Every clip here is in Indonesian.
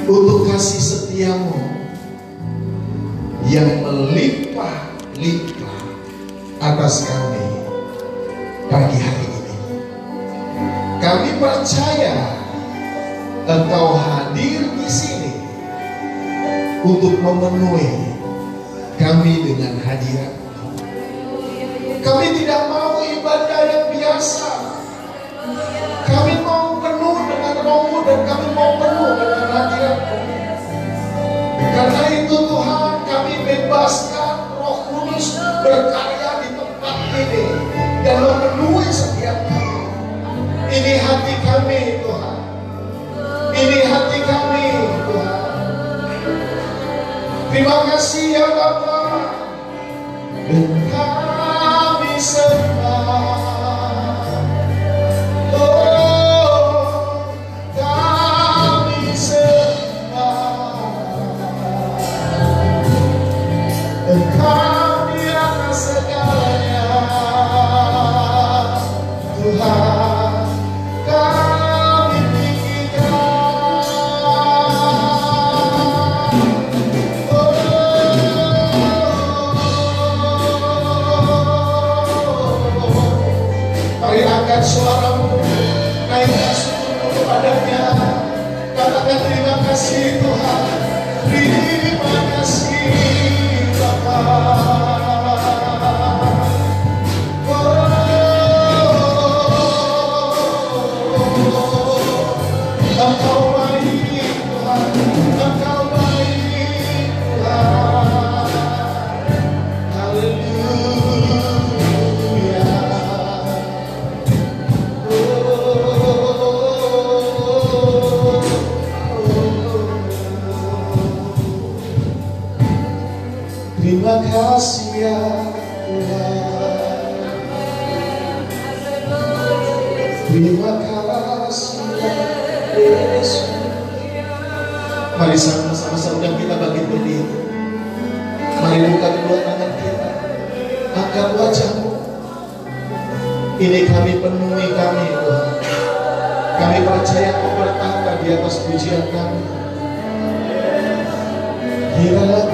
untuk kasih setiamu yang melimpah-limpah atas kami pagi hari ini. Kami percaya Engkau hadir di sini untuk memenuhi kami dengan hadirat. Kami tidak mau ibadah yang biasa. Kami mau penuh dengan Roh-Mu dan kami mau penuh dengan hadirat-Mu. Karena itu Tuhan, kami bebaskan Roh Kudus berkarya di tempat ini dan memenuhi setiap kami. Ini hati kami Tuhan. Ini hati kami Tuhan. Terima kasih ya Bapa. Dan kami sembah. Engkau di atas segalanya, Tuhan, kami tinggikan. Mari angkat suaramu, naikkan syukurmu kepadanya. Katakan terima kasih Tuhan, terima kasih Bapa. Engkau baik Tuhan, Engkau baik Tuhan. Haleluya. Terima kasih ya Tuhan. Terima kasih ya Yesus. Mari sama-sama sedang kita bangkit berdiri. Mari buka kedua tangan kita. Angkat wajahmu. Ini kami penuhi kami Tuhan. Kami percaya Kau bertata di atas pujian kami. Kiralah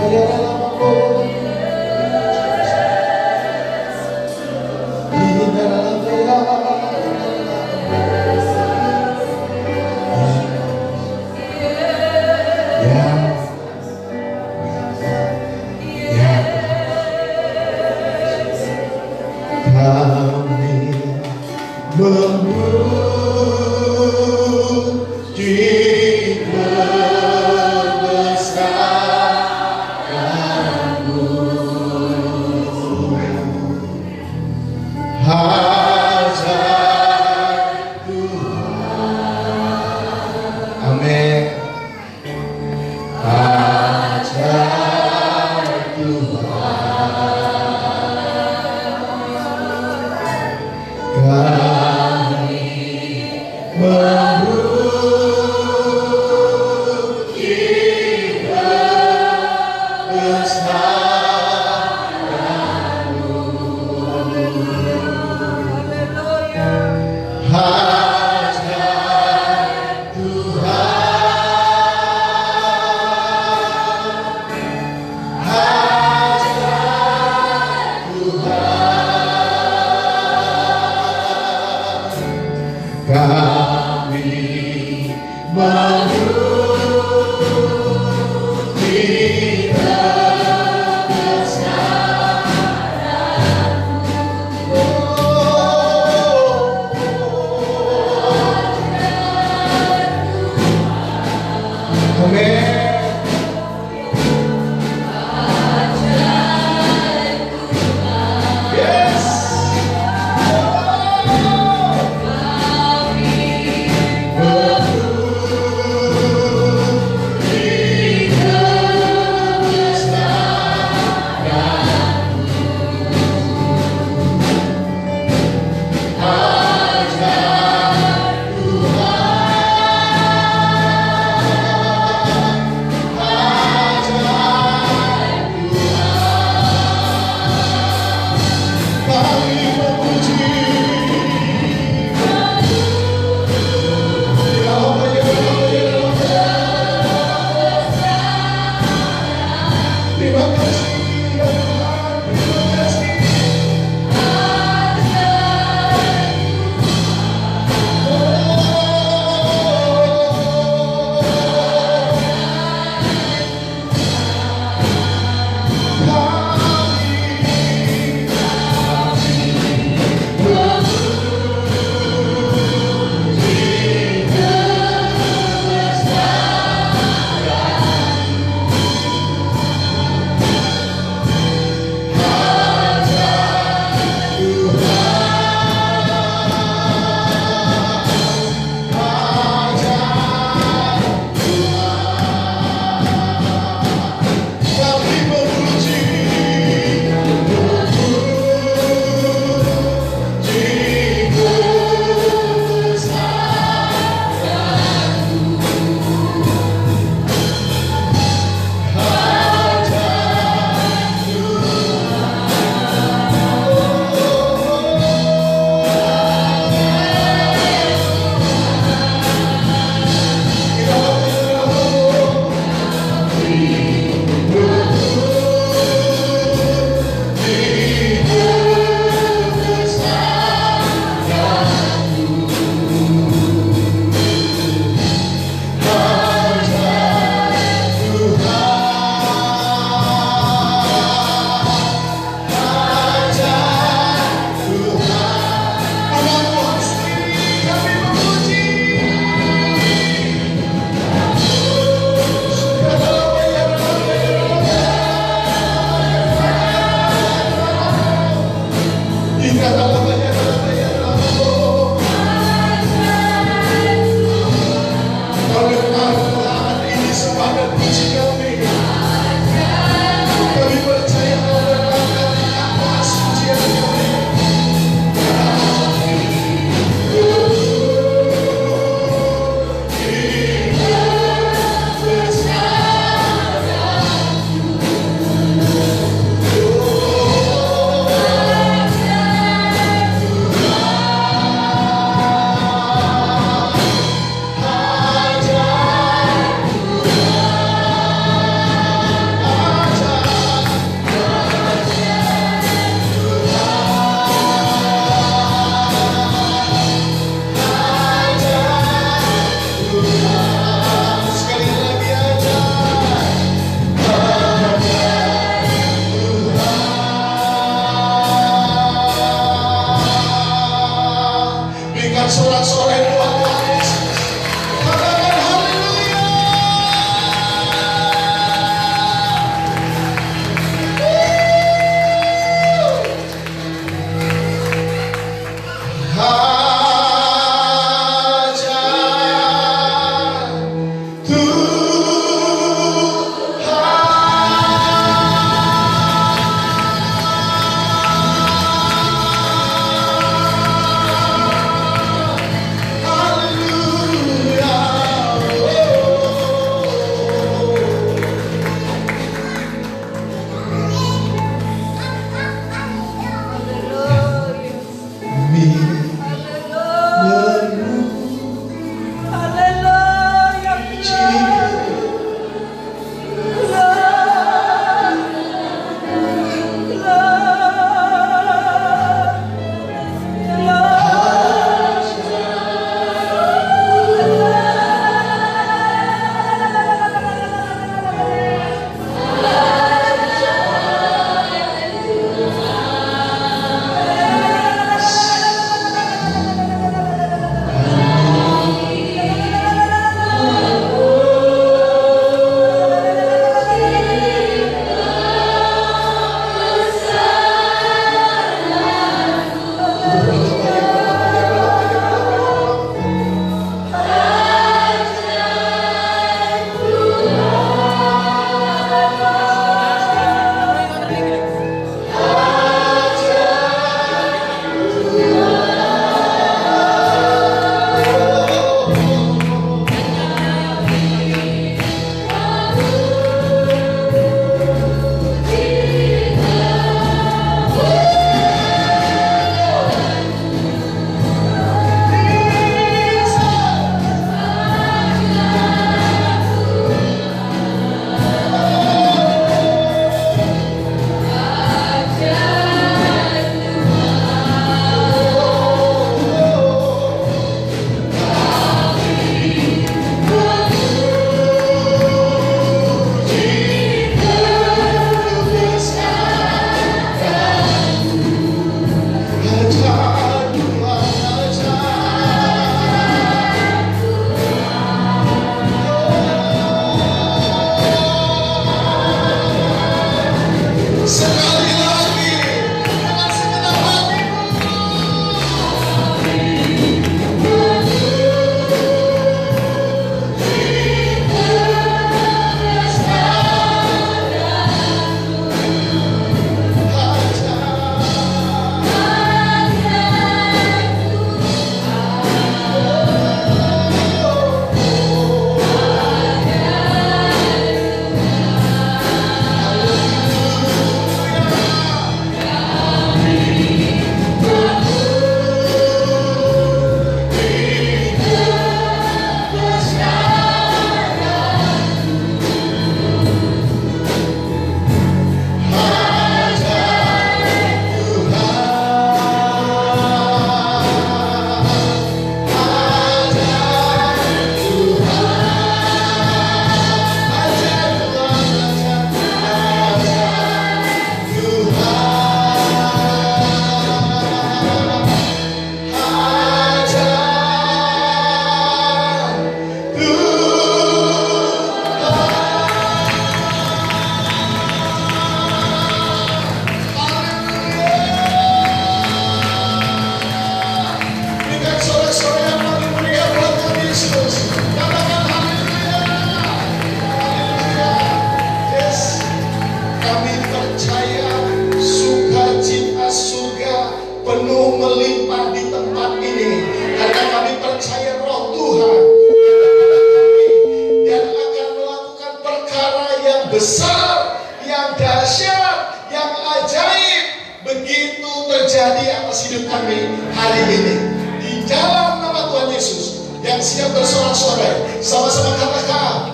siap bersorak-sorai. Sama-sama katakan.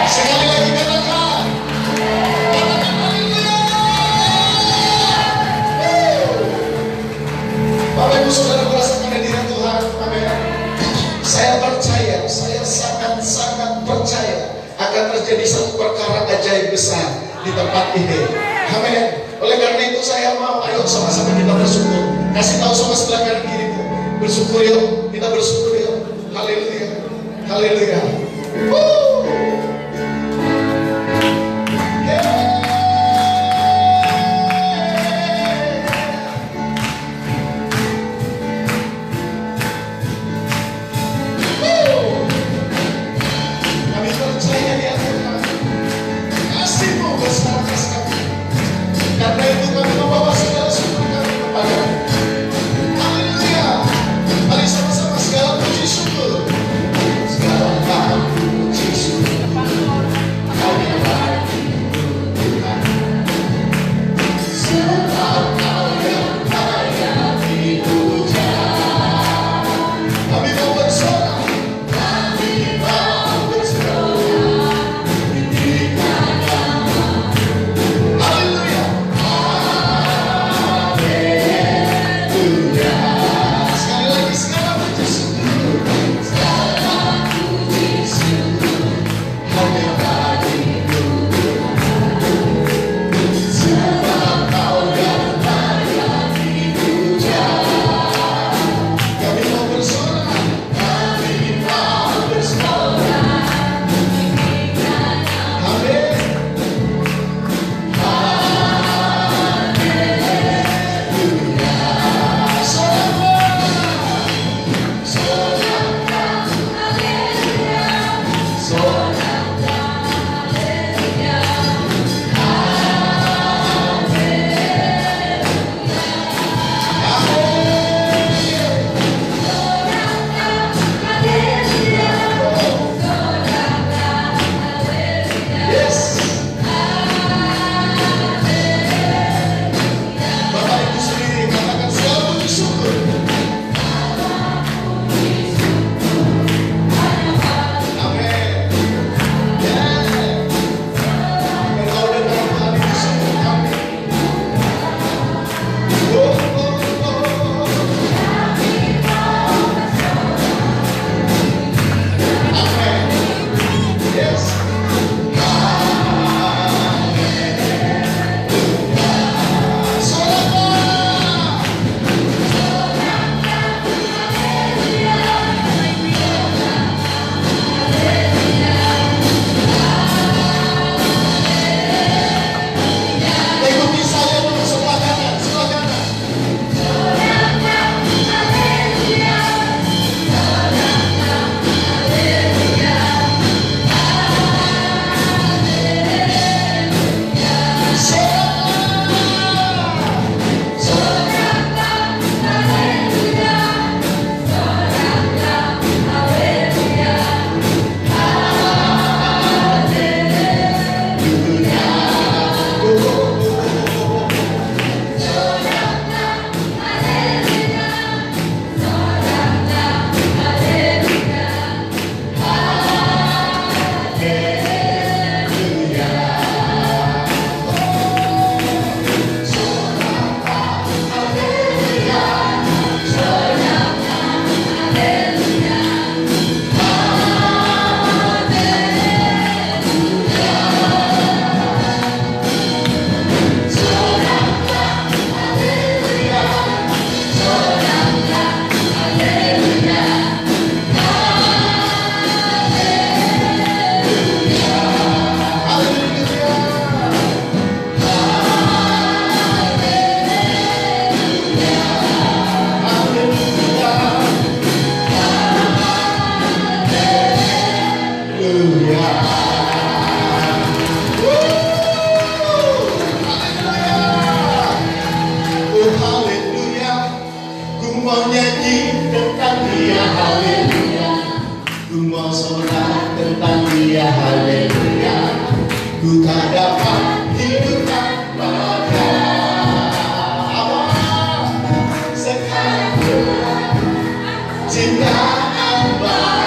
Sekali lagi katakan. Katakan haleluya. Bapak Ibu Saudara merasakan hadirat Tuhan. Amin. Saya percaya, saya sangat-sangat percaya akan terjadi satu perkara ajaib besar di tempat ini. Amin. Oleh karena itu saya mau, ayo sama-sama kita bersyukur. Kasih tahu sama sebelah kanan kirimu, bersyukur yuk, kita bersyukur yuk. Haleluya, haleluya. Kami percaya dia Tuhan. Kasih-Mu besar sekali. Karena itu kami membawa segala syukur kami kepada-Mu. Haleluya. Mari sama-sama segala puji syukur. Segala puji syukur. Kami bagi Tuhan. Sebab Kau yang layak dipuja. Kami mau bersorak. Kami mau bersorak. Tinggikan nama. Haleluya. Haleluya. Sekali lagi segala puji syukur. Segala puji syukur. Kami bagi Tuhan. Sebab Kau yang layak dipuja. Kami mau bersorak. Kami mau bersorak. Amin. Yes. Bapak Ibu sendiri katakan segala puji syukur. Amin. Ya. Engkau dan Tuhan itu syukur kami. Oh, oh, oh. Amin. Yes. Sorak. Ikuti saya dulu sebelah kanan, sebelah kanan. Mau nyanyi tentang dia, haleluya. Ku mau sorak tentang dia, haleluya. Ku tak dapat hidup tanpa dia. Sekarang cinta abadi.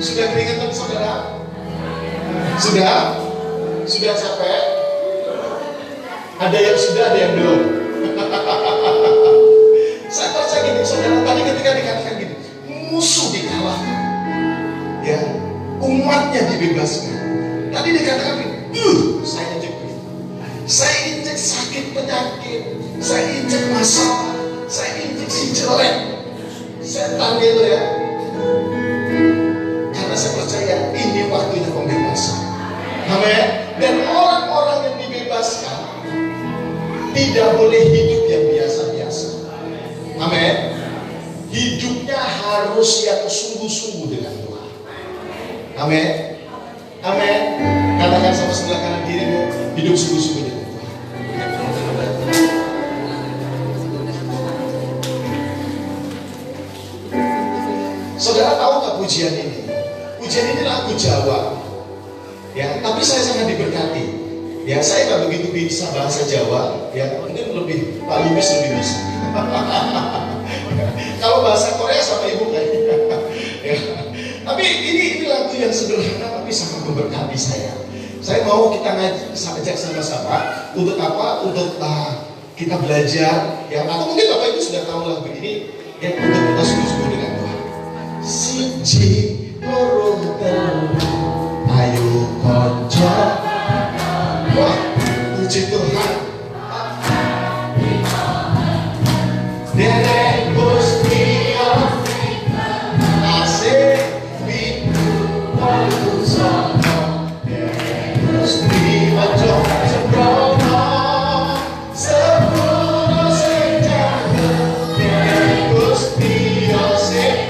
Sudah keringetan saudara? Sudah? Sudah capek? Ada yang sudah, ada yang belum. Saya percaya gini saudara, tadi ketika dikatakan gini, musuh dikalahkan, ya, umatnya dibebaskan. Tadi dikatakan gini, saya injek, saya injek sakit penyakit, saya injek masalah, saya injek si jelek, setan itu ya. Karena saya percaya ini waktunya pembebasan. Amin. Dan orang-orang yang dibebaskan tidak boleh hidup yang biasa-biasa. Amin. Hidupnya harus yang sungguh-sungguh dengan Tuhan. Amin. Amin. Katakan sama sebelah kanan kirimu, hidup sungguh-sungguh dengan Tuhan. Saudara tahu nggak pujian ini? Pujian ini lagu Jawa. Ya, tapi saya sangat diberkati. Ya, saya nggak begitu bisa bahasa Jawa. Ya, mungkin lebih Pak Lubis lebih bisa. Kalau bahasa Korea sama ibu kayaknya. Ya. Tapi ini lagu yang sederhana tapi sangat memberkati saya. Saya mau kita ngajak sama-sama untuk apa? Untuk kita belajar. Ya, atau mungkin Bapak Ibu sudah tahu lagu ini. Ya, untuk kita sungguh-sungguh dengan Tuhan. Siji loro telu ayo konco. Wah, puji Tuhan. Derek Gusti asik pintu sono. Derek Gusti ojo sembrono sepuluh senjata. Derek Gusti asik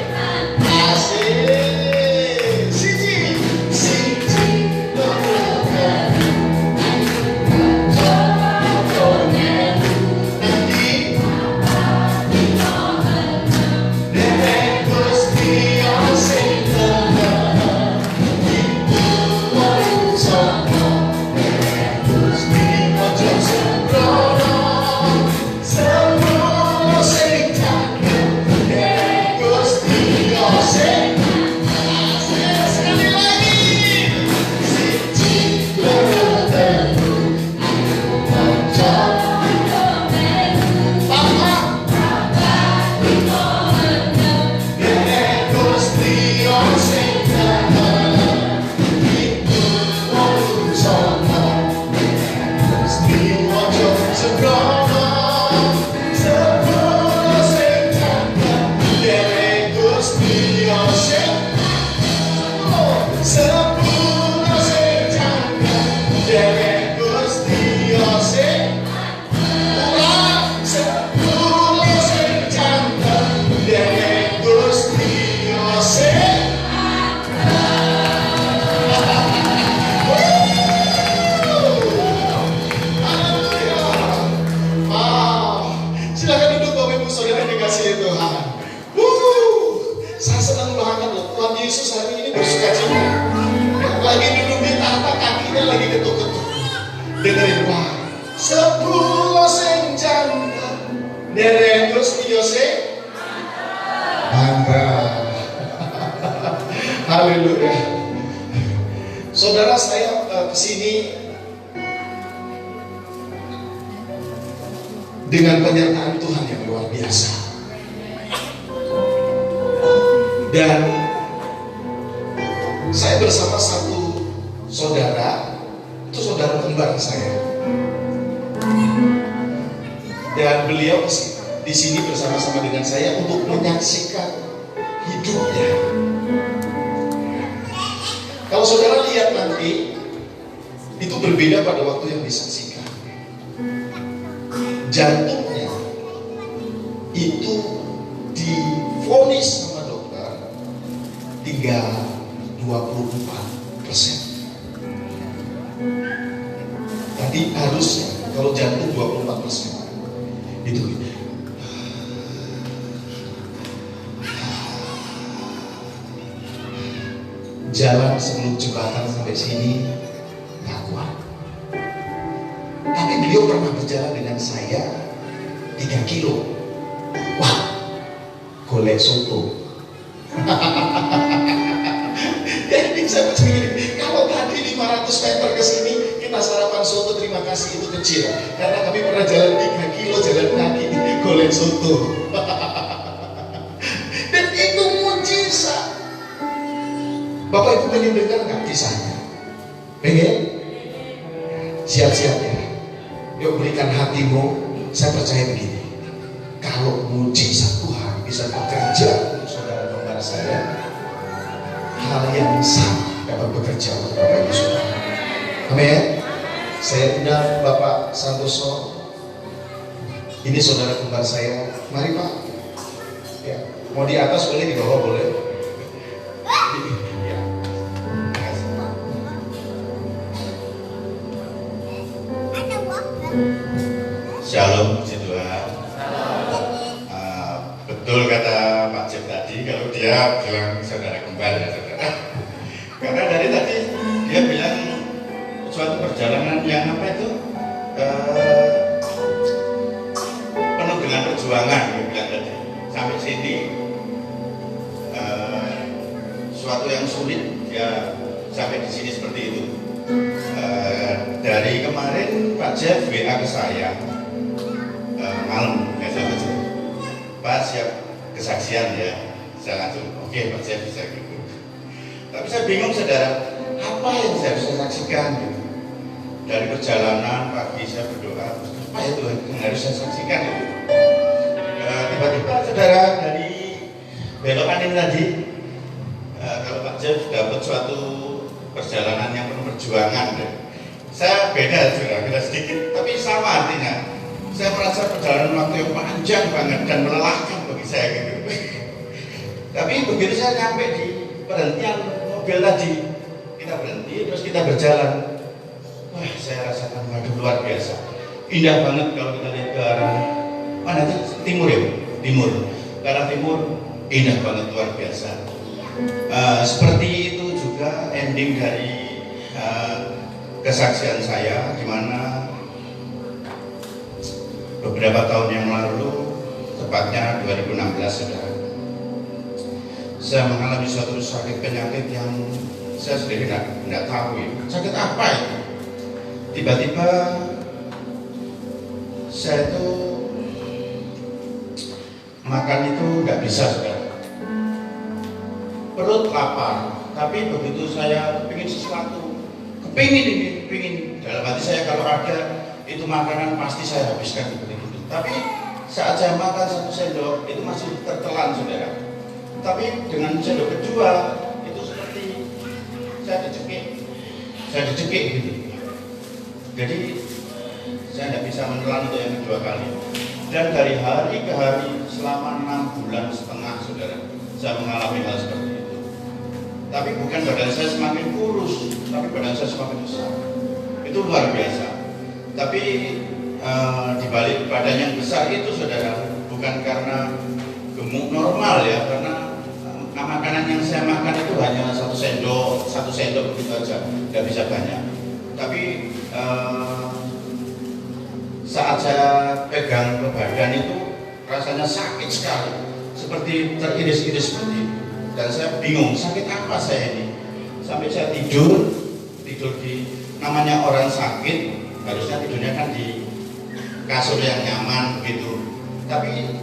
dengerin Pak. Sepuluh senjata derek Gusti Yose mantap. Haleluya. Saudara, saya kesini dengan penyertaan Tuhan yang luar biasa. Dan saya bersama satu saudara, itu saudara kembar saya. Dan beliau di sini bersama-sama dengan saya untuk menyaksikan hidupnya. Kalau saudara lihat nanti, itu berbeda pada waktu yang disaksikan. Jantungnya itu divonis sama dokter tinggal 24%. Tadi harusnya kalau jantung 24%. Itu jalan sebelum jembatan sampai sini nggak kuat. Tapi beliau pernah berjalan dengan saya 3 kilo. Wah, golek soto. Saya percaya gini, kalau tadi 500 meter ke sini kita sarapan soto, terima kasih, itu kecil. Karena kami pernah jalan 3 kilo jalan kaki golek soto. Dan itu mujizat. Bapak Ibu pengen dengar nggak kisahnya? Pengen? Siap-siap ya. Yuk berikan hatimu. Saya percaya begini, kalau mujizat Tuhan bisa bekerja untuk saudara-saudara saya, hal yang sama dapat bekerja untuk Bapak Ibu Saudara. Amin. Saya undang Bapak Santoso. Ini saudara kembar saya. Mari Pak. Ya. Mau di atas boleh, di bawah boleh. Ya. Shalom, puji Tuhan. Betul kata Pak Jeff tadi, kalau dia bilang saudara kembar ya saudara. Karena dari tadi dia bilang suatu perjalanan yang apa itu penuh dengan perjuangan, dia bilang tadi. Sampai sini suatu yang sulit, dia sampai di sini seperti itu. Dari kemarin Pak Jeff WA ke saya. Malam ya saya baca, Pak siap kesaksian ya. Saya langsung oke Pak saya bisa gitu. Tapi saya bingung saudara, apa yang saya bisa saksikan gitu. Dari perjalanan pagi saya berdoa, apa ya Tuhan yang harus saya saksikan gitu. Tiba-tiba saudara dari belokan ini tadi, kalau Pak Jeff dapat suatu perjalanan yang penuh perjuangan deh. Saya beda saudara, beda sedikit, tapi sama artinya. Saya merasa perjalanan waktu yang panjang banget dan melelahkan bagi saya gitu. Tapi begitu saya sampai di perhentian mobil tadi, kita berhenti terus kita berjalan. Wah, saya rasakan waduh luar biasa. Indah banget kalau kita lihat ke arah mana itu timur ya, timur. Ke arah timur indah banget luar biasa. Seperti itu juga ending dari kesaksian saya, di mana beberapa tahun yang lalu, tepatnya 2016 saudara, saya mengalami suatu sakit penyakit yang saya sendiri tidak tahu ya. Sakit apa itu? Tiba-tiba saya itu makan itu nggak bisa saudara. Perut lapar, tapi begitu saya ingin sesuatu, kepingin dalam hati saya kalau ada itu makanan pasti saya habiskan seperti itu. Tapi saat saya makan 1 sendok itu masih tertelan saudara. Tapi dengan sendok kedua itu seperti saya dicekik gitu. Jadi saya tidak bisa menelan untuk yang kedua kali. Dan dari hari ke hari selama 6,5 bulan saudara, saya mengalami hal seperti itu. Tapi bukan badan saya semakin kurus, tapi badan saya semakin besar. Itu luar biasa. Tapi di balik badan yang besar itu saudara, bukan karena gemuk normal ya, karena makanan yang saya makan itu hanya 1 sendok begitu aja, nggak bisa banyak. Tapi saat saya pegang ke badan itu rasanya sakit sekali, seperti teriris-iris seperti itu. Dan saya bingung, sakit apa saya ini? Sampai saya tidur di namanya orang sakit. Harusnya tidurnya kan di kasur yang nyaman gitu. Tapi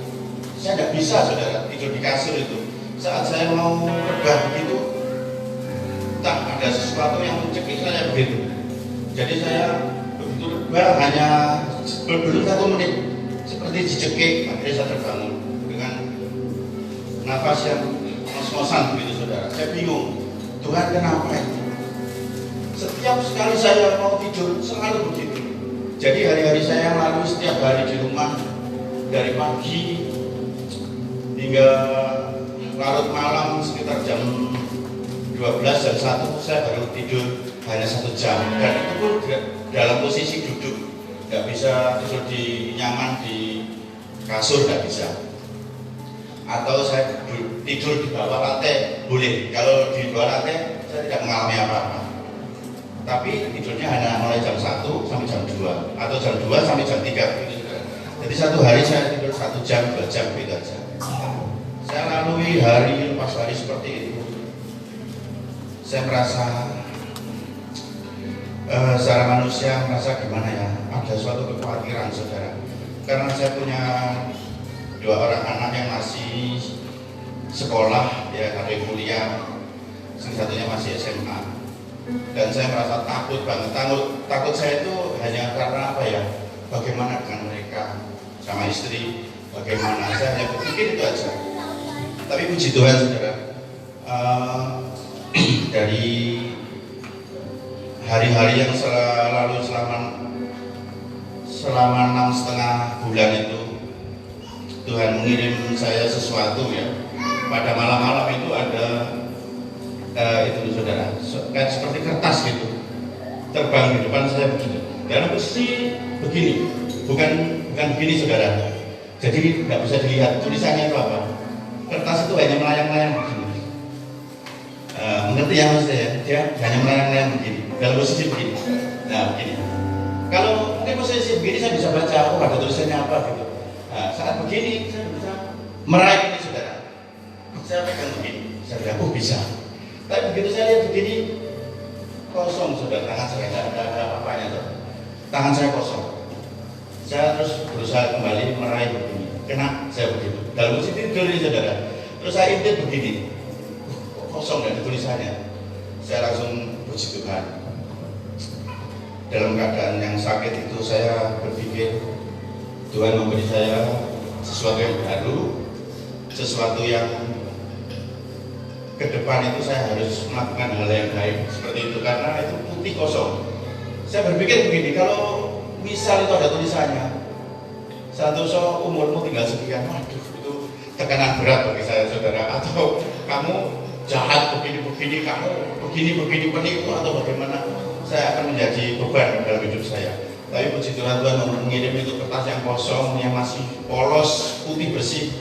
saya tidak bisa saudara tidur di kasur itu. Saat saya mau rebah begitu, tak ada sesuatu yang mencekik saya begitu. Jadi saya begitu rebah hanya berduduk 1 menit seperti dicekik. Akhirnya saya terbangun dengan nafas yang ngos-ngosan begitu saudara. Saya bingung, Tuhan kenapa itu? Setiap sekali saya mau tidur selalu begitu. Jadi hari-hari saya lalu setiap hari di rumah dari pagi hingga larut malam sekitar jam 12 jam 1 saya baru tidur hanya 1 jam. Dan itu pun dalam posisi duduk, nggak bisa tidur nyaman di kasur, nggak bisa. Atau saya tidur di bawah lantai boleh. Kalau di bawah lantai saya tidak mengalami apa-apa. Tapi tidurnya hanya mulai jam 1 sampai jam 2 atau jam 2 sampai jam 3 gitu. Jadi 1 hari saya tidur 1 jam, 2 jam gitu aja. Saya lalui hari lepas hari seperti itu. saya merasa secara manusia merasa gimana ya, ada suatu kekhawatiran saudara, karena saya punya 2 orang anak yang masih sekolah, ya ada yang kuliah, satunya masih SMA, dan saya merasa takut banget. Takut saya itu hanya karena apa ya, bagaimana dengan mereka sama istri, bagaimana, saya hanya berpikir itu aja. Tapi puji Tuhan saudara, dari hari-hari yang lalu selama 6,5 bulan itu, Tuhan mengirim saya sesuatu ya. Pada malam-malam itu ada itu saudara, kayak seperti kertas gitu, terbang di depan saya begini. Dalam posisi begini, bukan begini saudara. Jadi nggak bisa dilihat tulisannya itu apa. Kertas itu hanya melayang-layang begini. Mengerti ya mas ya? Dia hanya melayang-layang begini. Dalam posisi begini. Nah begini. Kalau mungkin posisi begini saya bisa baca, oh ada tulisannya apa gitu. Nah, saat begini saya bisa meraih ini saudara. Saya pegang begini, saya bilang, oh bisa. Tapi begitu saya lihat begini, kosong saudara, tangan saya tidak ada apa-apanya tuh. Tangan saya kosong. Saya terus berusaha kembali meraih begini, kena saya begitu. Dalam posisi tidur ini saudara. Terus saya intip begini, kok kosong dari tulisannya. Saya langsung puji Tuhan. Dalam keadaan yang sakit itu saya berpikir Tuhan memberi saya sesuatu yang baru, sesuatu yang ke depan itu saya harus melakukan hal yang baik seperti itu, karena itu putih kosong. Saya berpikir begini, kalau misal itu ada tulisannya, Santoso umurmu tinggal sekian, waduh itu tekanan berat bagi saya saudara. Atau kamu jahat begini-begini, kamu begini-begini penipu atau bagaimana, saya akan menjadi beban dalam hidup saya. Tapi puji Tuhan, Tuhan mengirim itu kertas yang kosong, yang masih polos, putih bersih,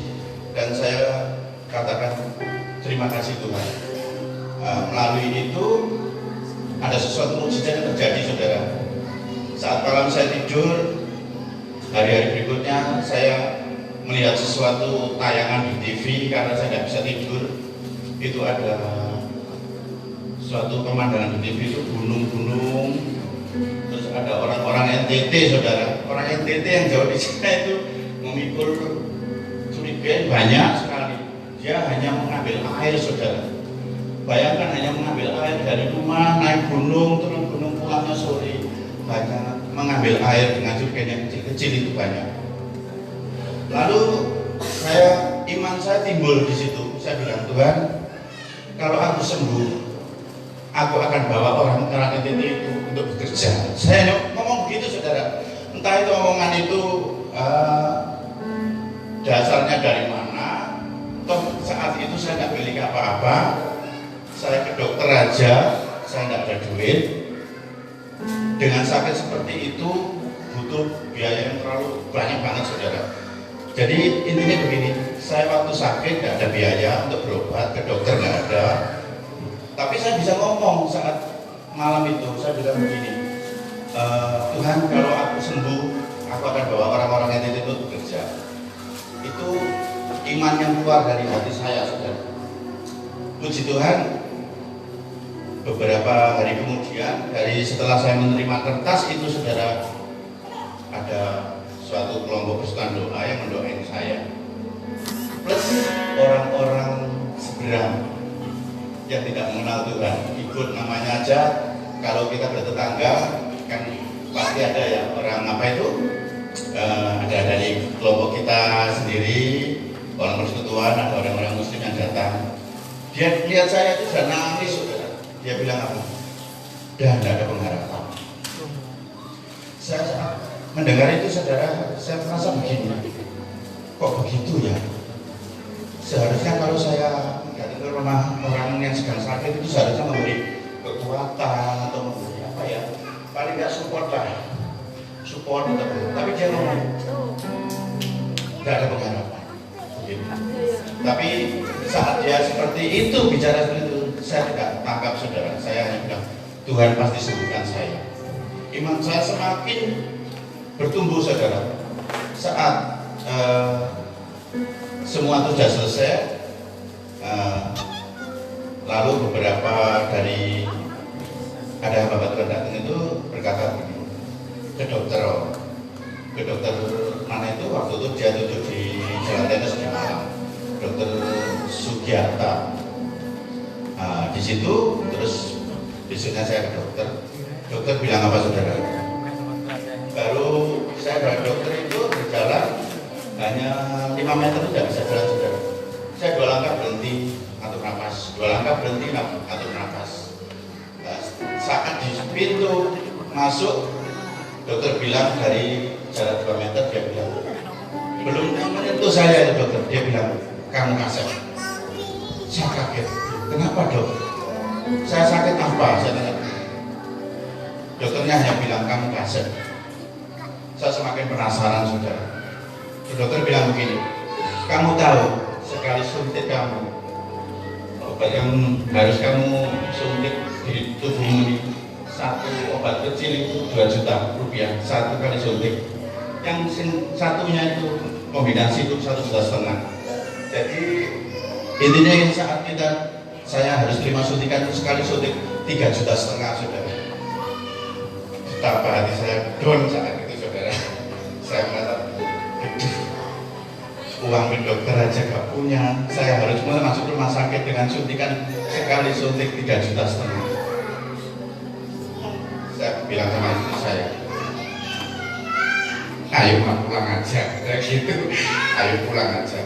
dan saya katakan terima kasih Tuhan. Melalui itu ada sesuatu mukjizat yang terjadi saudara. Saat malam saya tidur, hari-hari berikutnya saya melihat sesuatu tayangan di TV karena saya tidak bisa tidur. Itu ada suatu pemandangan di TV itu gunung-gunung, terus ada orang-orang NTT saudara. Orang NTT yang jauh di sana itu memikul curigen banyak sekali. Dia hanya mengambil air saudara. Bayangkan hanya mengambil air dari rumah, naik gunung, turun gunung, pulangnya sore. Banyak mengambil air dengan curigen yang kecil-kecil itu banyak. Lalu iman saya timbul di situ. Saya bilang, Tuhan, kalau aku sembuh, aku akan bawa orang NTT itu untuk bekerja. Saya ngomong begitu saudara. Entah itu omongan itu dasarnya dari mana. Toh saat itu saya nggak miliki apa-apa. Saya ke dokter aja, saya nggak ada duit. Dengan sakit seperti itu butuh biaya yang terlalu banyak banget saudara. Jadi intinya begini, saya waktu sakit nggak ada biaya untuk berobat, ke dokter nggak ada. Tapi saya bisa ngomong saat malam itu, saya bilang begini, Tuhan kalau aku sembuh, aku akan bawa orang-orang yang itu bekerja. Itu iman yang keluar dari hati saya saudara. Puji Tuhan, beberapa hari kemudian dari setelah saya menerima kertas itu saudara, ada suatu kelompok persekutuan doa yang mendoain saya, plus orang-orang seberang yang tidak mengenal Tuhan, ikut namanya aja. Kalau kita bertetangga kan pasti ada ya orang apa itu, ada dari kelompok kita sendiri, orang persekutuan, ada orang-orang muslim yang datang. Dia lihat saya itu sudah nangis saudara. Dia bilang apa? Dan tidak ada pengharapan. Saya mendengar itu saudara, saya merasa begini, kok begitu ya? Seharusnya kalau saya datang ke rumah orang yang sedang sakit itu seharusnya memberi kekuatan atau memberi apa ya, paling nggak support lah, support atau tapi dia ngomong nggak ada pengharapan. Begitu. Tapi saat dia seperti itu bicara seperti itu, saya tidak tangkap saudara. Saya hanya bilang Tuhan pasti sembuhkan saya. Iman saya semakin bertumbuh saudara. Saat semua itu sudah selesai, Lalu beberapa dari ada bapak Tuhan datang itu berkata ke dokter, ke dokter mana itu waktu itu dia duduk di Jalan Tenis di Malang, dokter Sugiarta. Nah, di situ terus besoknya saya ke dokter. Dokter bilang apa saudara? Baru saya dari dokter itu berjalan hanya 5 meter itu tidak bisa jalan saudara. Saya 2 langkah berhenti atur nafas, 2 langkah berhenti atur nafas. Nah, saat di pintu masuk, dokter bilang dari jarak 2 meter, dia bilang belum menyentuh saya itu dokter. Dia bilang kamu kasep. Saya kaget. Kenapa dok? Saya sakit apa? Saya tanya. Dokternya hanya bilang kamu kasep. Saya semakin penasaran saudara. Dokter bilang begini, kamu tahu sekali suntik kamu, obat yang harus kamu suntik di tubuhmu ini, satu obat kecil itu 2 juta rupiah satu kali suntik. Yang satunya itu kombinasi itu 1,5 juta. Jadi intinya saat saya harus terima suntikan itu sekali suntik 3,5 juta saudara. Betapa hati saya down saat itu saudara. Saya mengatakan, uang ke dokter aja gak punya, saya harus mulai masuk rumah sakit dengan suntikan sekali suntik 3,5 juta. Saya bilang sama istri saya, ayo pulang aja, kayak gitu, ayo pulang aja.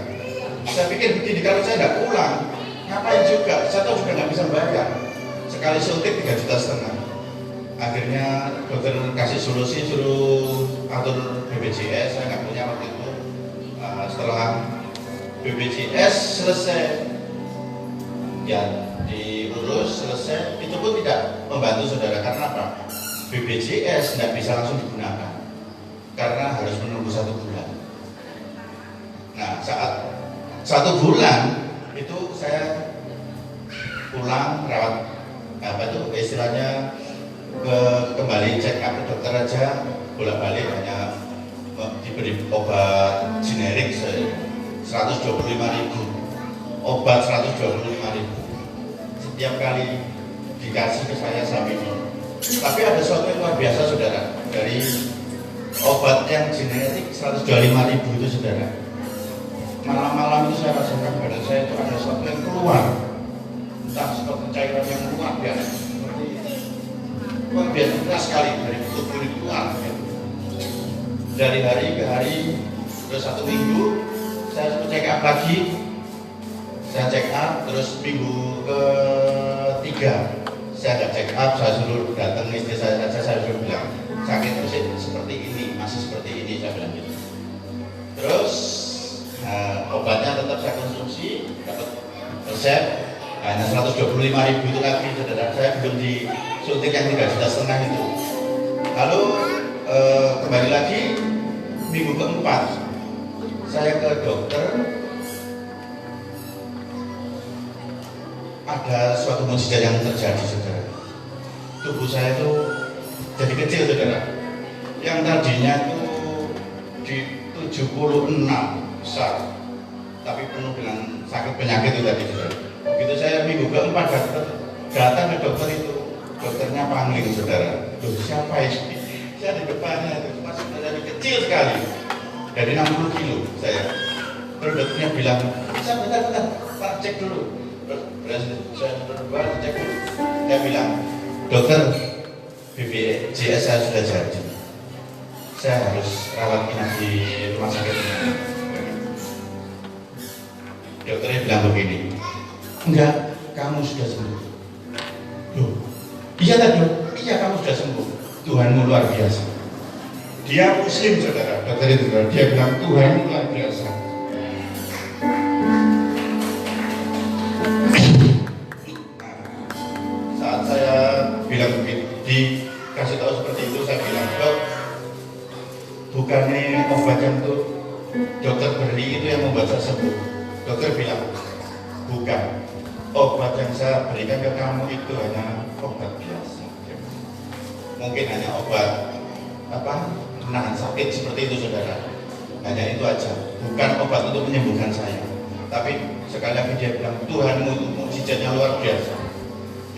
Saya pikir begini, kalau saya tidak pulang, ngapain juga? Saya tahu juga nggak bisa bayar. Sekali suntik 3,5 juta. Akhirnya dokter kasih solusi, suruh atur BPJS. Saya nggak punya waktu itu. Setelah BPJS selesai, ya diurus selesai, itu pun tidak membantu saudara. Karena apa? BPJS tidak bisa langsung digunakan karena harus menunggu 1 bulan. Nah, saat 1 bulan itu saya pulang rawat istilahnya kembali check up ke dokter aja, bolak-balik hanya diberi obat generik 125.000, obat 125.000 setiap kali dikasih ke saya minum. Tapi ada sesuatu yang luar biasa saudara, dari obat yang generik 125.000 itu saudara, malam-malam itu saya rasakan badan saya itu ada sesuatu yang keluar, entah seperti cairan yang luar biasa, seperti luar biasa keras sekali dari tubuh ini keluar. Dari hari ke hari, terus 1 minggu saya check up lagi, saya check up, terus minggu ke-3 saya ada check up, saya suruh datang istri saya saja, saya suruh bilang sakit musik seperti ini, masih seperti ini, saya bilang gitu. Terus obatnya tetap saya konsumsi, dapat resep hanya 125.000 itu lagi saudara. Saya belum disuntik yang 3,5 juta itu. Lalu kembali lagi minggu ke-4 saya ke dokter, ada suatu mukjizat yang terjadi saudara. Tubuh saya itu jadi kecil saudara, yang tadinya itu di 76 besar, tapi penuh dengan sakit penyakit itu tadi saudara. Begitu saya minggu ke-4 datang ke dokter itu, dokternya pangling saudara. Loh, siapa ini? Saya di depannya itu masih dari kecil sekali, dari 60 kilo saya. Terus dokternya bilang, bisa bentar, Pak cek dulu. Saya berdua cek dulu. Dia bilang, dokter, BPJS saya sudah jadi, saya harus rawat inap di rumah sakit ini. Dokternya bilang begini, enggak, kamu sudah sembuh. Loh, iya tak dok? Iya, kamu sudah sembuh. Tuhanmu luar biasa. Dia muslim saudara, dokter itu dia bilang Tuhanmu luar biasa. Saat saya bilang begitu, dikasih tahu seperti itu, saya bilang, dok, bukannya obat yang tuh dokter beri itu yang membuat saya sembuh. Dokter bilang, bukan, obat yang saya berikan ke kamu itu hanya obat biasa. Mungkin hanya obat menahan sakit seperti itu saudara. Hanya itu aja, bukan obat untuk menyembuhkan saya. Tapi sekali lagi dia bilang, Tuhanmu itu mukjizatnya luar biasa.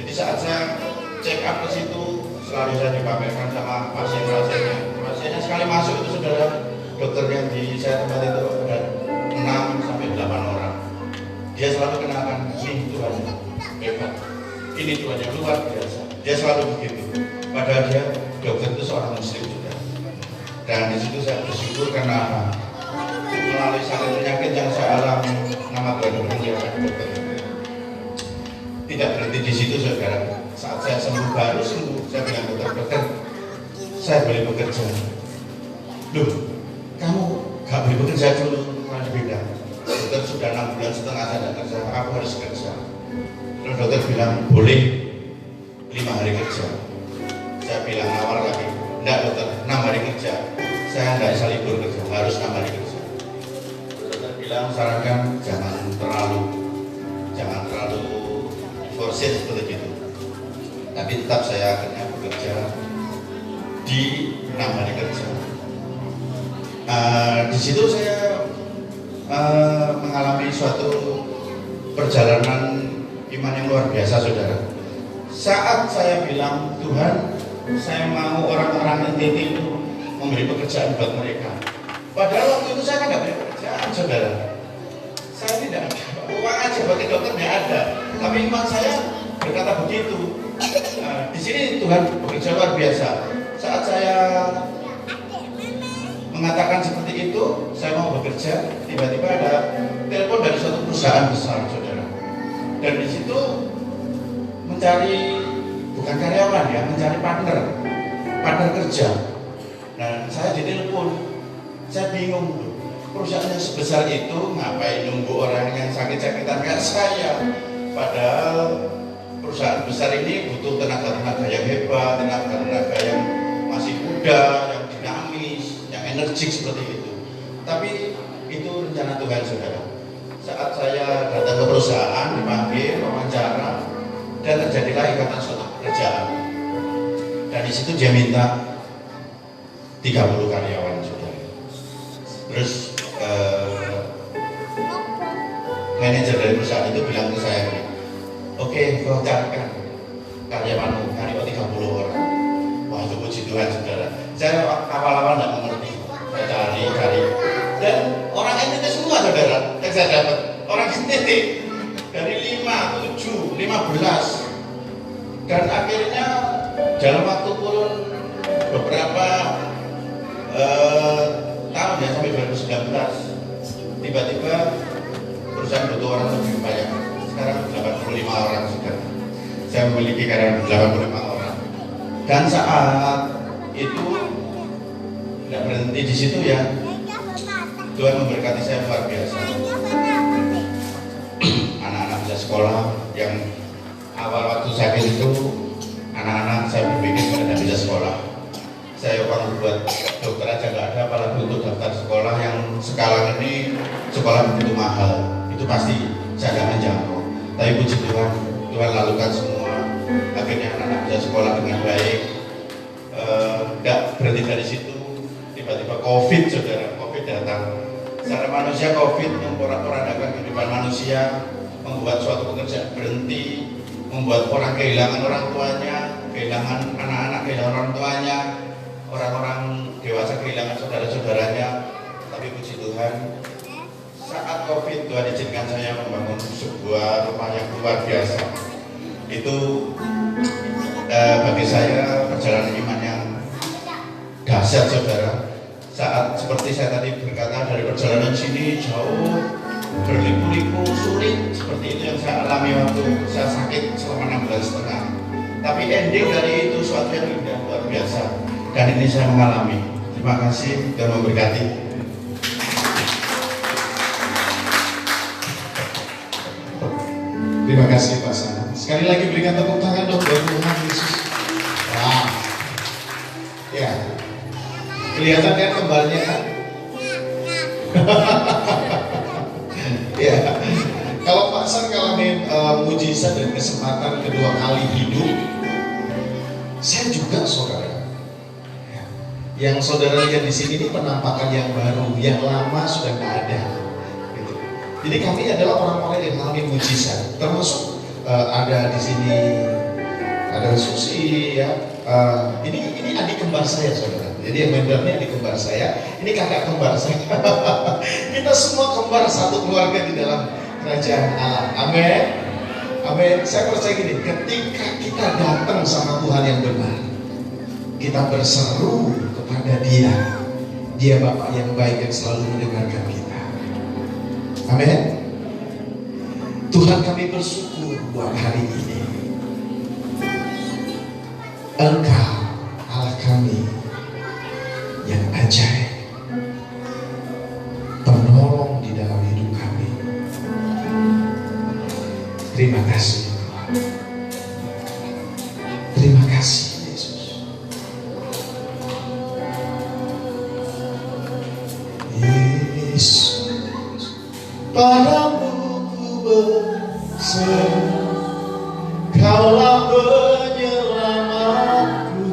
Jadi saat saya check up ke situ, selalu saya dipamerkan sama pasien-pasiennya. Pasiennya sekali masuk itu saudara, dokter yang di saya tempat itu ada 6 sampai 8 orang. Dia selalu kenalkan, ini Tuhan hebat, ini Tuhan yang luar biasa. Dia selalu begitu. Padahal dia dokter itu seorang muslim juga. Dan di situ saya bersyukur karena melalui sakit penyakit yang saya alami, nama Tuhan berkata dokter. Tidak berhenti di situ saudara. Saat saya sembuh, baru sembuh, saya bilang dokter, saya boleh bekerja. Loh, kamu gak boleh bekerja dulu, karena dibilang dokter sudah 6 bulan setengah saya tidak kerja, aku harus kerja. Terus dokter bilang boleh 5 hari kerja. Saya bilang nawar lagi, enggak dokter, 6 hari kerja. Saya tidak bisa libur kerja, harus 6 hari kerja. Dokter bilang sarankan jangan terlalu forsir seperti itu. Tapi tetap saya akhirnya bekerja di 6 hari kerja. Di situ saya mengalami suatu perjalanan iman yang luar biasa saudara. Saat saya bilang Tuhan, saya mau orang-orang NTT itu memberi pekerjaan buat mereka. Padahal waktu itu saya kan nggak beri pekerjaan saudara. Saya tidak ada uang aja bagi dokter nggak ada. Tapi iman saya berkata begitu. Di sini Tuhan bekerja luar biasa. Saat saya mengatakan seperti itu, saya mau bekerja, tiba-tiba ada telepon dari suatu perusahaan besar, saudara. Dan di situ mencari bukan karyawan ya, mencari partner kerja. Nah, saya ditelepon, saya bingung. Perusahaan yang sebesar itu ngapain nunggu orang yang sakit-sakitan kayak saya? Padahal perusahaan besar ini butuh tenaga-tenaga yang hebat, tenaga-tenaga yang masih muda, yang dinamis, yang energik seperti itu. Tapi itu rencana Tuhan saudara. Saat saya datang ke perusahaan, dipanggil, wawancara, dan terjadilah ikatan suatu pekerjaan. Dan di situ dia minta 30 karyawan saudara. Terus manajer dari perusahaan itu bilang ke saya, oke, kau carikan karyawanmu, cari 30 orang. Wah, itu puji Tuhan saudara. Saya awal-awal tidak mengerti. Saya cari. Dan orang NTT semua saudara yang saya dapat. Orang NTT dari 5, 7, 15. Dan akhirnya dalam waktu kurun beberapa tahun ya, sampai 2019, tiba-tiba perusahaan butuh orang lebih banyak. Sekarang 85 orang sudah. Saya memiliki karyawan 85 orang. Dan saat itu tidak berhenti di situ ya. Tuhan memberkati saya luar biasa. Anak-anak bisa sekolah yang awal waktu sakit itu, anak-anak saya berpikir tidak bisa sekolah. Saya uang buat dokter aja nggak ada, apalagi untuk daftar sekolah yang sekarang ini sekolah begitu mahal. Itu pasti saya nggak menjangkau. Tapi puji Tuhan, Tuhan lakukan semua. Akhirnya anak-anak bisa sekolah dengan baik. Nggak berhenti dari situ. Tiba-tiba COVID saudara, COVID datang. Secara manusia COVID memporak-porandakan kehidupan manusia, membuat suatu pekerjaan berhenti, membuat orang kehilangan orang tuanya, kehilangan anak-anak, kehilangan orang tuanya, orang-orang dewasa kehilangan saudara-saudaranya. Tapi puji Tuhan, saat COVID Tuhan izinkan saya membangun sebuah rumah yang luar biasa. Itu bagi saya perjalanan iman yang dahsyat saudara. Saat seperti saya tadi berkata, dari perjalanan sini jauh, berliku-liku, sulit, seperti itu yang saya alami waktu saya sakit selama 6 bulan setengah. Tapi ending dari itu suatu yang indah, luar biasa. Dan ini saya mengalami. Terima kasih dan memberkati. Terima kasih Pak Sana. Sekali lagi berikan tepuk tangan dong buat Tuhan Yesus. Wah, ya, kelihatan kan kembarnya kan? Ya, kalau Pak San ngalamin mujizat dan kesempatan kedua kali hidup, saya juga saudara. Yang saudara lihat di sini ini penampakan yang baru, yang lama sudah nggak ada. Gitu. Jadi kami adalah orang-orang yang mengalami mujizat, termasuk ada di sini ada Susi ya. Ini adik kembar saya, saudara. Jadi yang membernya adik kembar saya, ini kakak kembar saya. Kita semua kembar satu keluarga di dalam kerajaan Allah. Amin. Amin. Saya percaya gini, ketika kita datang sama Tuhan yang benar, kita berseru kepada Dia Bapa yang baik yang selalu mendengarkan kita. Amin. Tuhan, kami bersyukur buat hari ini. Engkau Allah kami yang ajaib, penolong di dalam hidup kami. Terima kasih Tuhan. Terima kasih Yesus. Yesus, padamu ku berserah, Kaulah penyelamatku,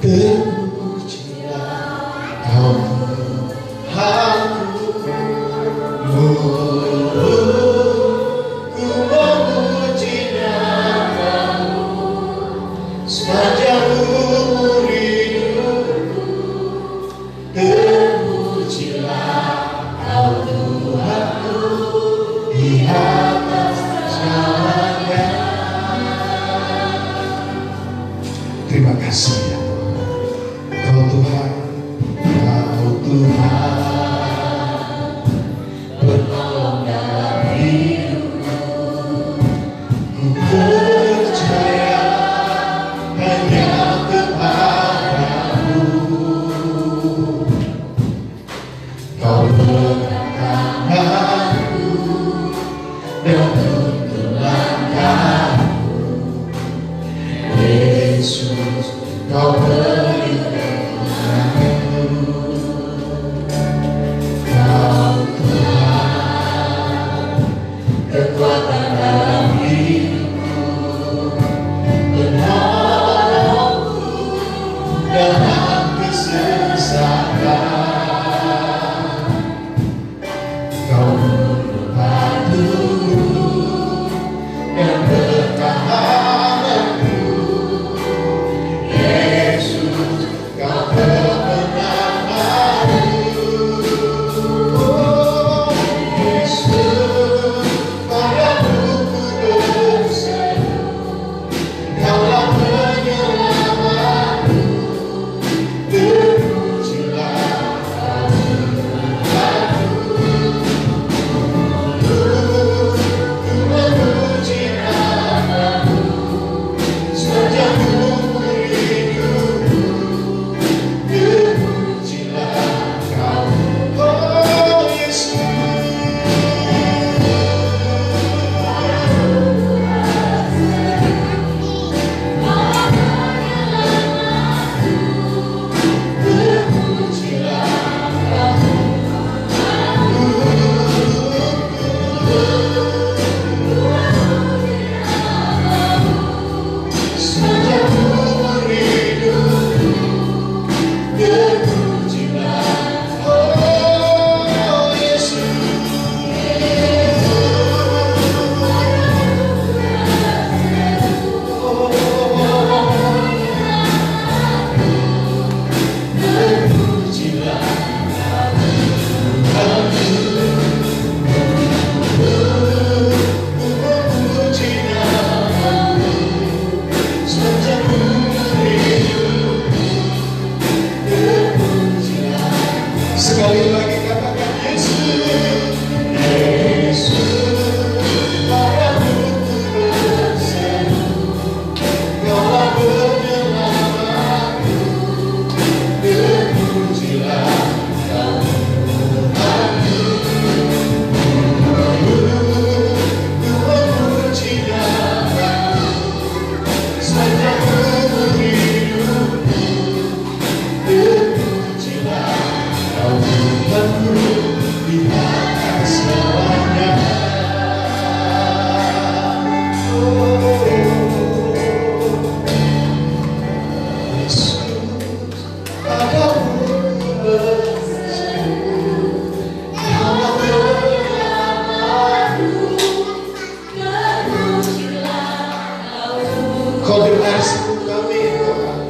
terpujilah Kau Tuhanku. Ku memuji namamu sepanjang umur hidupku, terpujilah Kau Tuhanku di atas segalanya. Terima kasih ya Tuhan. Kau Tuhan, Kau Tuhan, penolong dalam hidupku. Ku percaya hanya kepadamu. Kau berkataku dan tuntun langkahku. Yesus, Kau beri pertolonganku. Kau Tuhan, kekuatan dalam hidupku, penolongku dalam kesesakan. Kau membantuku dan pertahananku. Yesus, Engkau dengar seru kami Tuhan.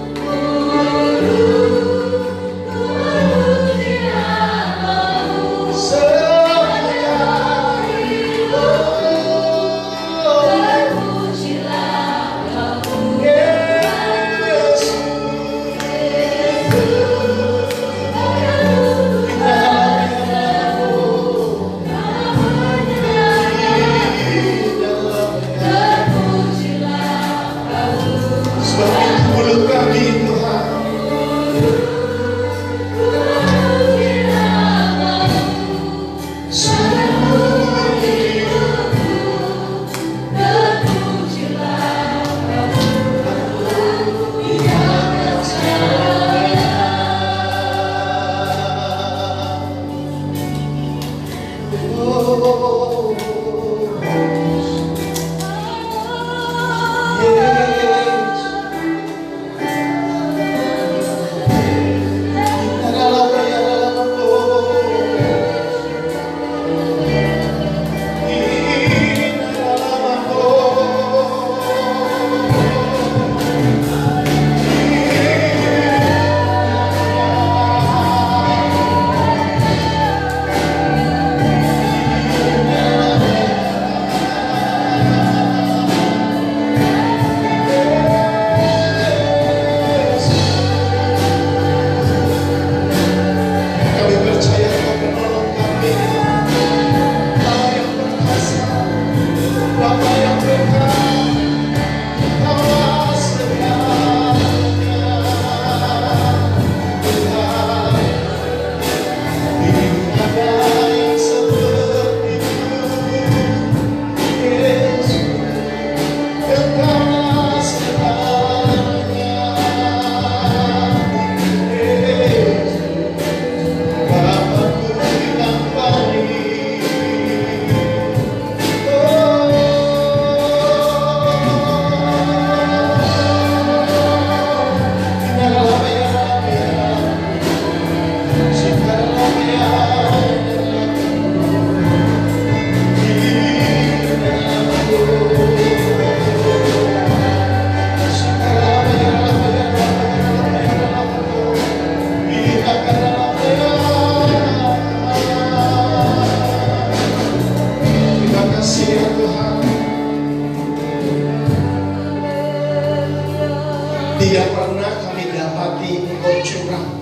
Tidak pernah kami dapati Engkau curang,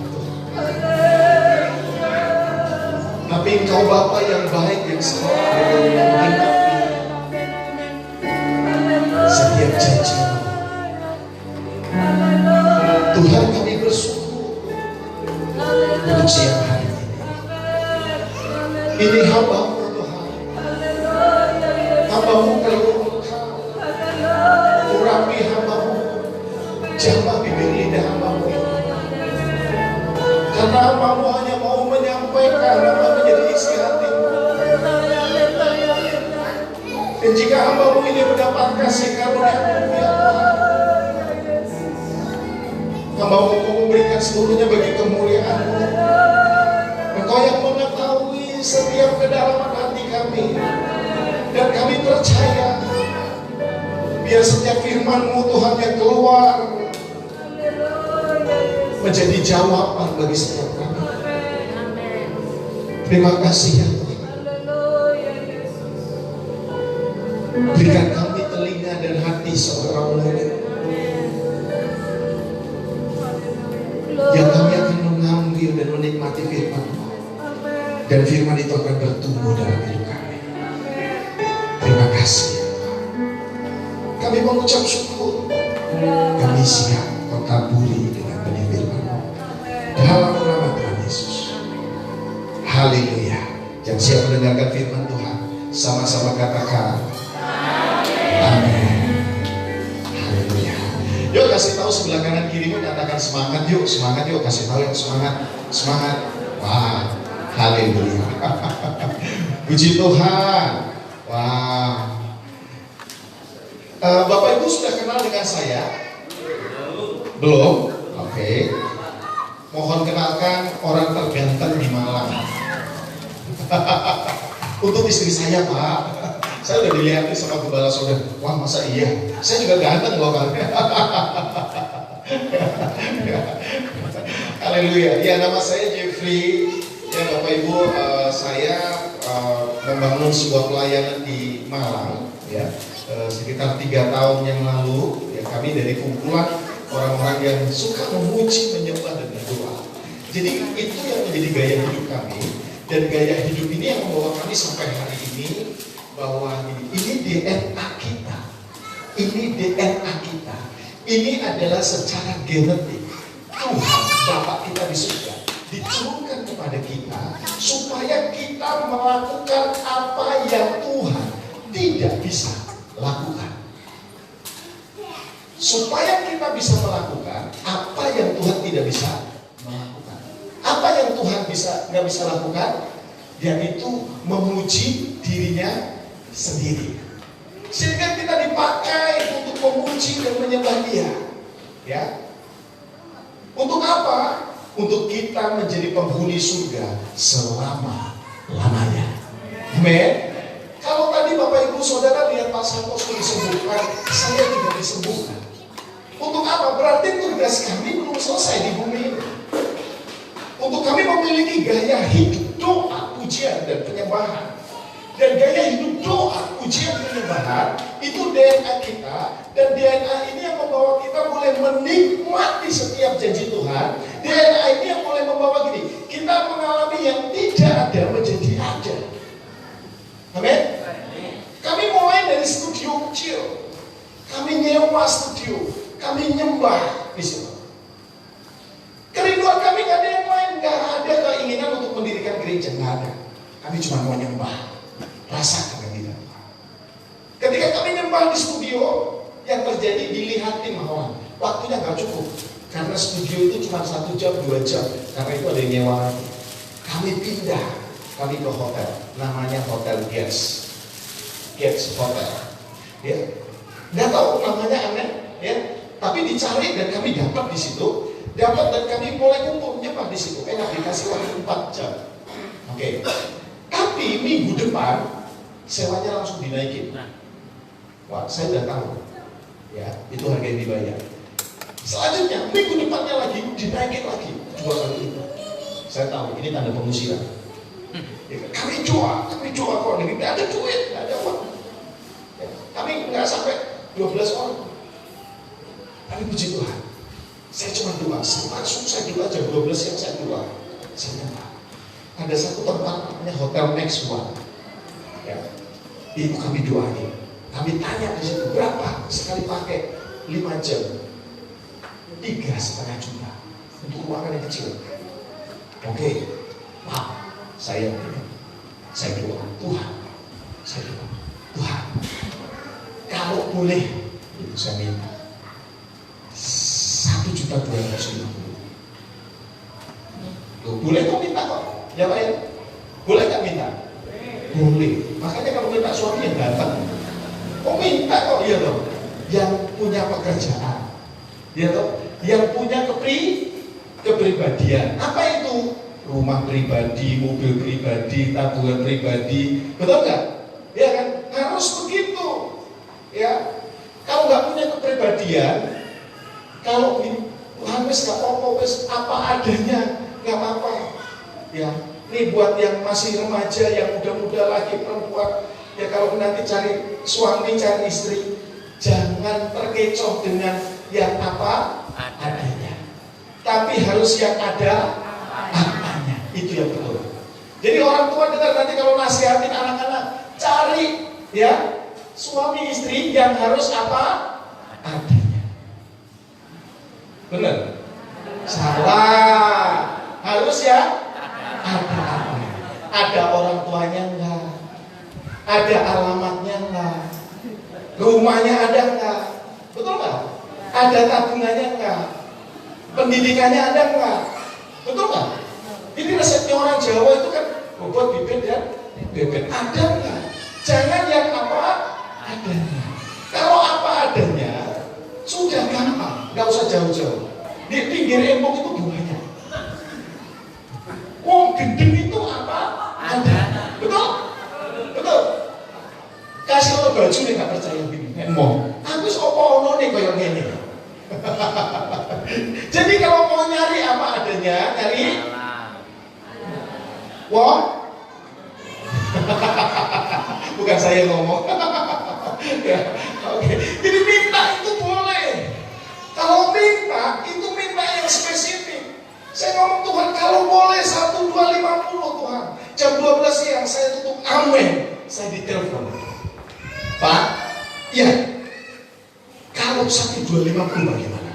tapi Engkau Bapa yang baik yang selalu menggenapi setiap janji. Tuhan, kami bersyukur untuk siang hari ini. Ini hamba-Mu Tuhan, hamba-Mu perlu Engkau urapi hamba-Mu, jamah bibir lidah hamba-Mu ini. Karena hamba-Mu hanya mau menyampaikan apa menjadi isi hati-Mu. Dan jika hamba-Mu ini mendapat kasih karunia-Mu ya Tuhan, hamba-Mu memberikan seluruhnya bagi kemuliaan-Mu. Engkau yang mengetahui setiap kedalaman hati kami, dan kami percaya biar setiap firman-Mu Tuhan yang keluar menjadi jawaban bagi setiap kami. Terima kasih ya Tuhan. Berikan kami telinga dan hati seorang murid, yang kami akan mengambil dan menikmati firman-Mu, dan firman itu akan bertumbuh dalam hidup kami. Terima kasih ya Tuhan. Kami mengucap syukur. Kami siap Kau taburi dengan benih firman-Mu dalam nama Tuhan Yesus. Haleluya. Yang siap mendengarkan firman Tuhan, sama-sama katakan amin. Haleluya. Yuk kasih tahu sebelah kanan kirimu, katakan semangat yuk, semangat yuk, kasih tahu yang semangat, semangat. Wah, haleluya. Puji Tuhan. Wah. Bapak Ibu sudah kenal dengan saya? Belum? Oke. Mohon kenalkan orang terganteng di Malang. Untuk istri saya Pak. Saya udah dilihatin sama gembala saudara. Wah masa iya? Saya juga ganteng loh kan. Haleluya. Ya nama saya Jeffrey. Ya Bapak Ibu, saya membangun sebuah pelayanan di Malang. Ya sekitar 3 tahun yang lalu. Ya kami dari kumpulan orang-orang yang suka memuji, menyembah dan berdoa. Jadi itu yang menjadi gaya hidup kami. Dan gaya hidup ini yang membawa kami sampai hari ini, bahwa ini DNA kita. Ini DNA kita. Ini adalah secara genetik. Tuhan Bapa kita di surga diturunkan kepada kita supaya kita melakukan apa yang Tuhan tidak bisa lakukan. Supaya kita bisa melakukan apa yang Tuhan tidak bisa melakukan. Apa yang Tuhan nggak bisa lakukan? Yaitu memuji dirinya sendiri. Sehingga kita dipakai untuk memuji dan menyembah Dia. Ya. Untuk apa? Untuk kita menjadi penghuni surga selama-lamanya. Amin. Kalau tadi Bapak Ibu Saudara lihat Pak Santoso disembuhkan, saya juga disembuhkan. Untuk apa? Berarti tugas kami belum selesai di bumi ini. Untuk kami memiliki gaya hidup doa, pujian, dan penyembahan. Dan gaya hidup doa, pujian, penyembahan itu DNA kita. Dan DNA ini yang membawa kita boleh menikmati setiap janji Tuhan. DNA ini yang boleh membawa gini, kita mengalami yang tidak ada menjadi ada. Amin. Kami mulai dari studio kecil. Kami nyewa studio. Kami nyembah di situ. Kerinduan kami nggak ada yang lain, nggak ada keinginan untuk mendirikan gereja, nggak ada. Kami cuma mau nyembah. Rasakan kita. Ketika kami nyembah di studio, yang terjadi dilihatin orang. Waktunya nggak cukup, karena studio itu cuma 1 jam, 2 jam. Karena itu ada yang nyewa. Kami pindah, kami ke hotel, namanya Hotel Gates Hotel. Ya, nggak tahu namanya aneh, ya. Tapi dicari dan kami dapat di situ. Dan kami mulai kumpul nyembah di situ. Enak, dikasih waktu 4 jam. Oke. Tapi minggu depan sewanya langsung dinaikin. Wah, saya udah tahu. Ya, itu harga yang dibayar. Selanjutnya minggu depannya lagi dinaikin lagi 2 kali itu. Saya tahu ini tanda pengusiran. Ya, kami jual kok, nggak ada duit, nggak ada uang. Ya, kami nggak sampai 12 orang. Tapi puji Tuhan. Saya cuma doa, langsung saya doa jam 12 siang saya doa. Saya nyembah. Ada satu tempat namanya Hotel Next One. Ya. Ibu kami doain. Kami tanya di situ berapa sekali pakai 5 jam. 3,5 juta untuk ruangan yang kecil. Oke. Wow. Saya doa Tuhan. Saya doa Tuhan. Kalau boleh, itu saya minta 1.250.000. Boleh kok minta kok, ya Pak ya? Boleh nggak minta? Boleh. Makanya kalau minta suami yang ganteng, kok minta kok, iya loh. Yang punya pekerjaan, iya loh. Yang punya kepribadian. Apa itu? Rumah pribadi, mobil pribadi, tabungan pribadi, betul nggak? Ya kan? Harus begitu. Ya. Kalau nggak punya kepribadian, kalau wis gak apa-apa, wis apa adanya, gak apa-apa. Ya, ini buat yang masih remaja, yang muda-muda lagi perempuan, ya kalau nanti cari suami, cari istri, jangan terkecoh dengan yang apa adanya. Tapi harus yang ada apanya. Itu yang betul. Jadi orang tua dengar nanti kalau nasihatin anak-anak, cari ya suami istri yang harus apa adanya. Benar? Salah. Harus ya ada. Ada orang tuanya enggak? Ada alamatnya enggak? Rumahnya ada enggak? Betul enggak? Ada tabungannya enggak? Pendidikannya ada enggak? Betul enggak? Ini resepnya orang Jawa itu kan bobot, bibit dan bebek. Ada enggak? Jangan yang apa adanya. Kalau apa adanya sudah gampang, nggak usah jauh-jauh. Di pinggir embung itu banyak. Wong gendeng itu apa? Ada. Betul? Betul. baju nih gak percaya gini. Mau, aku opo ono nih kayak gini. Jadi kalau mau nyari apa adanya, nyari wah. Bukan saya ngomong. Ya, oke. Jadi minta itu boleh. Kalau minta, itu minta yang spesifik. Saya ngomong, Tuhan kalau boleh 1, 2, 50 Tuhan. Jam 12 siang saya tutup, amin. Saya ditelepon, Pak, ya, kalau 1, 2, 50 bagaimana?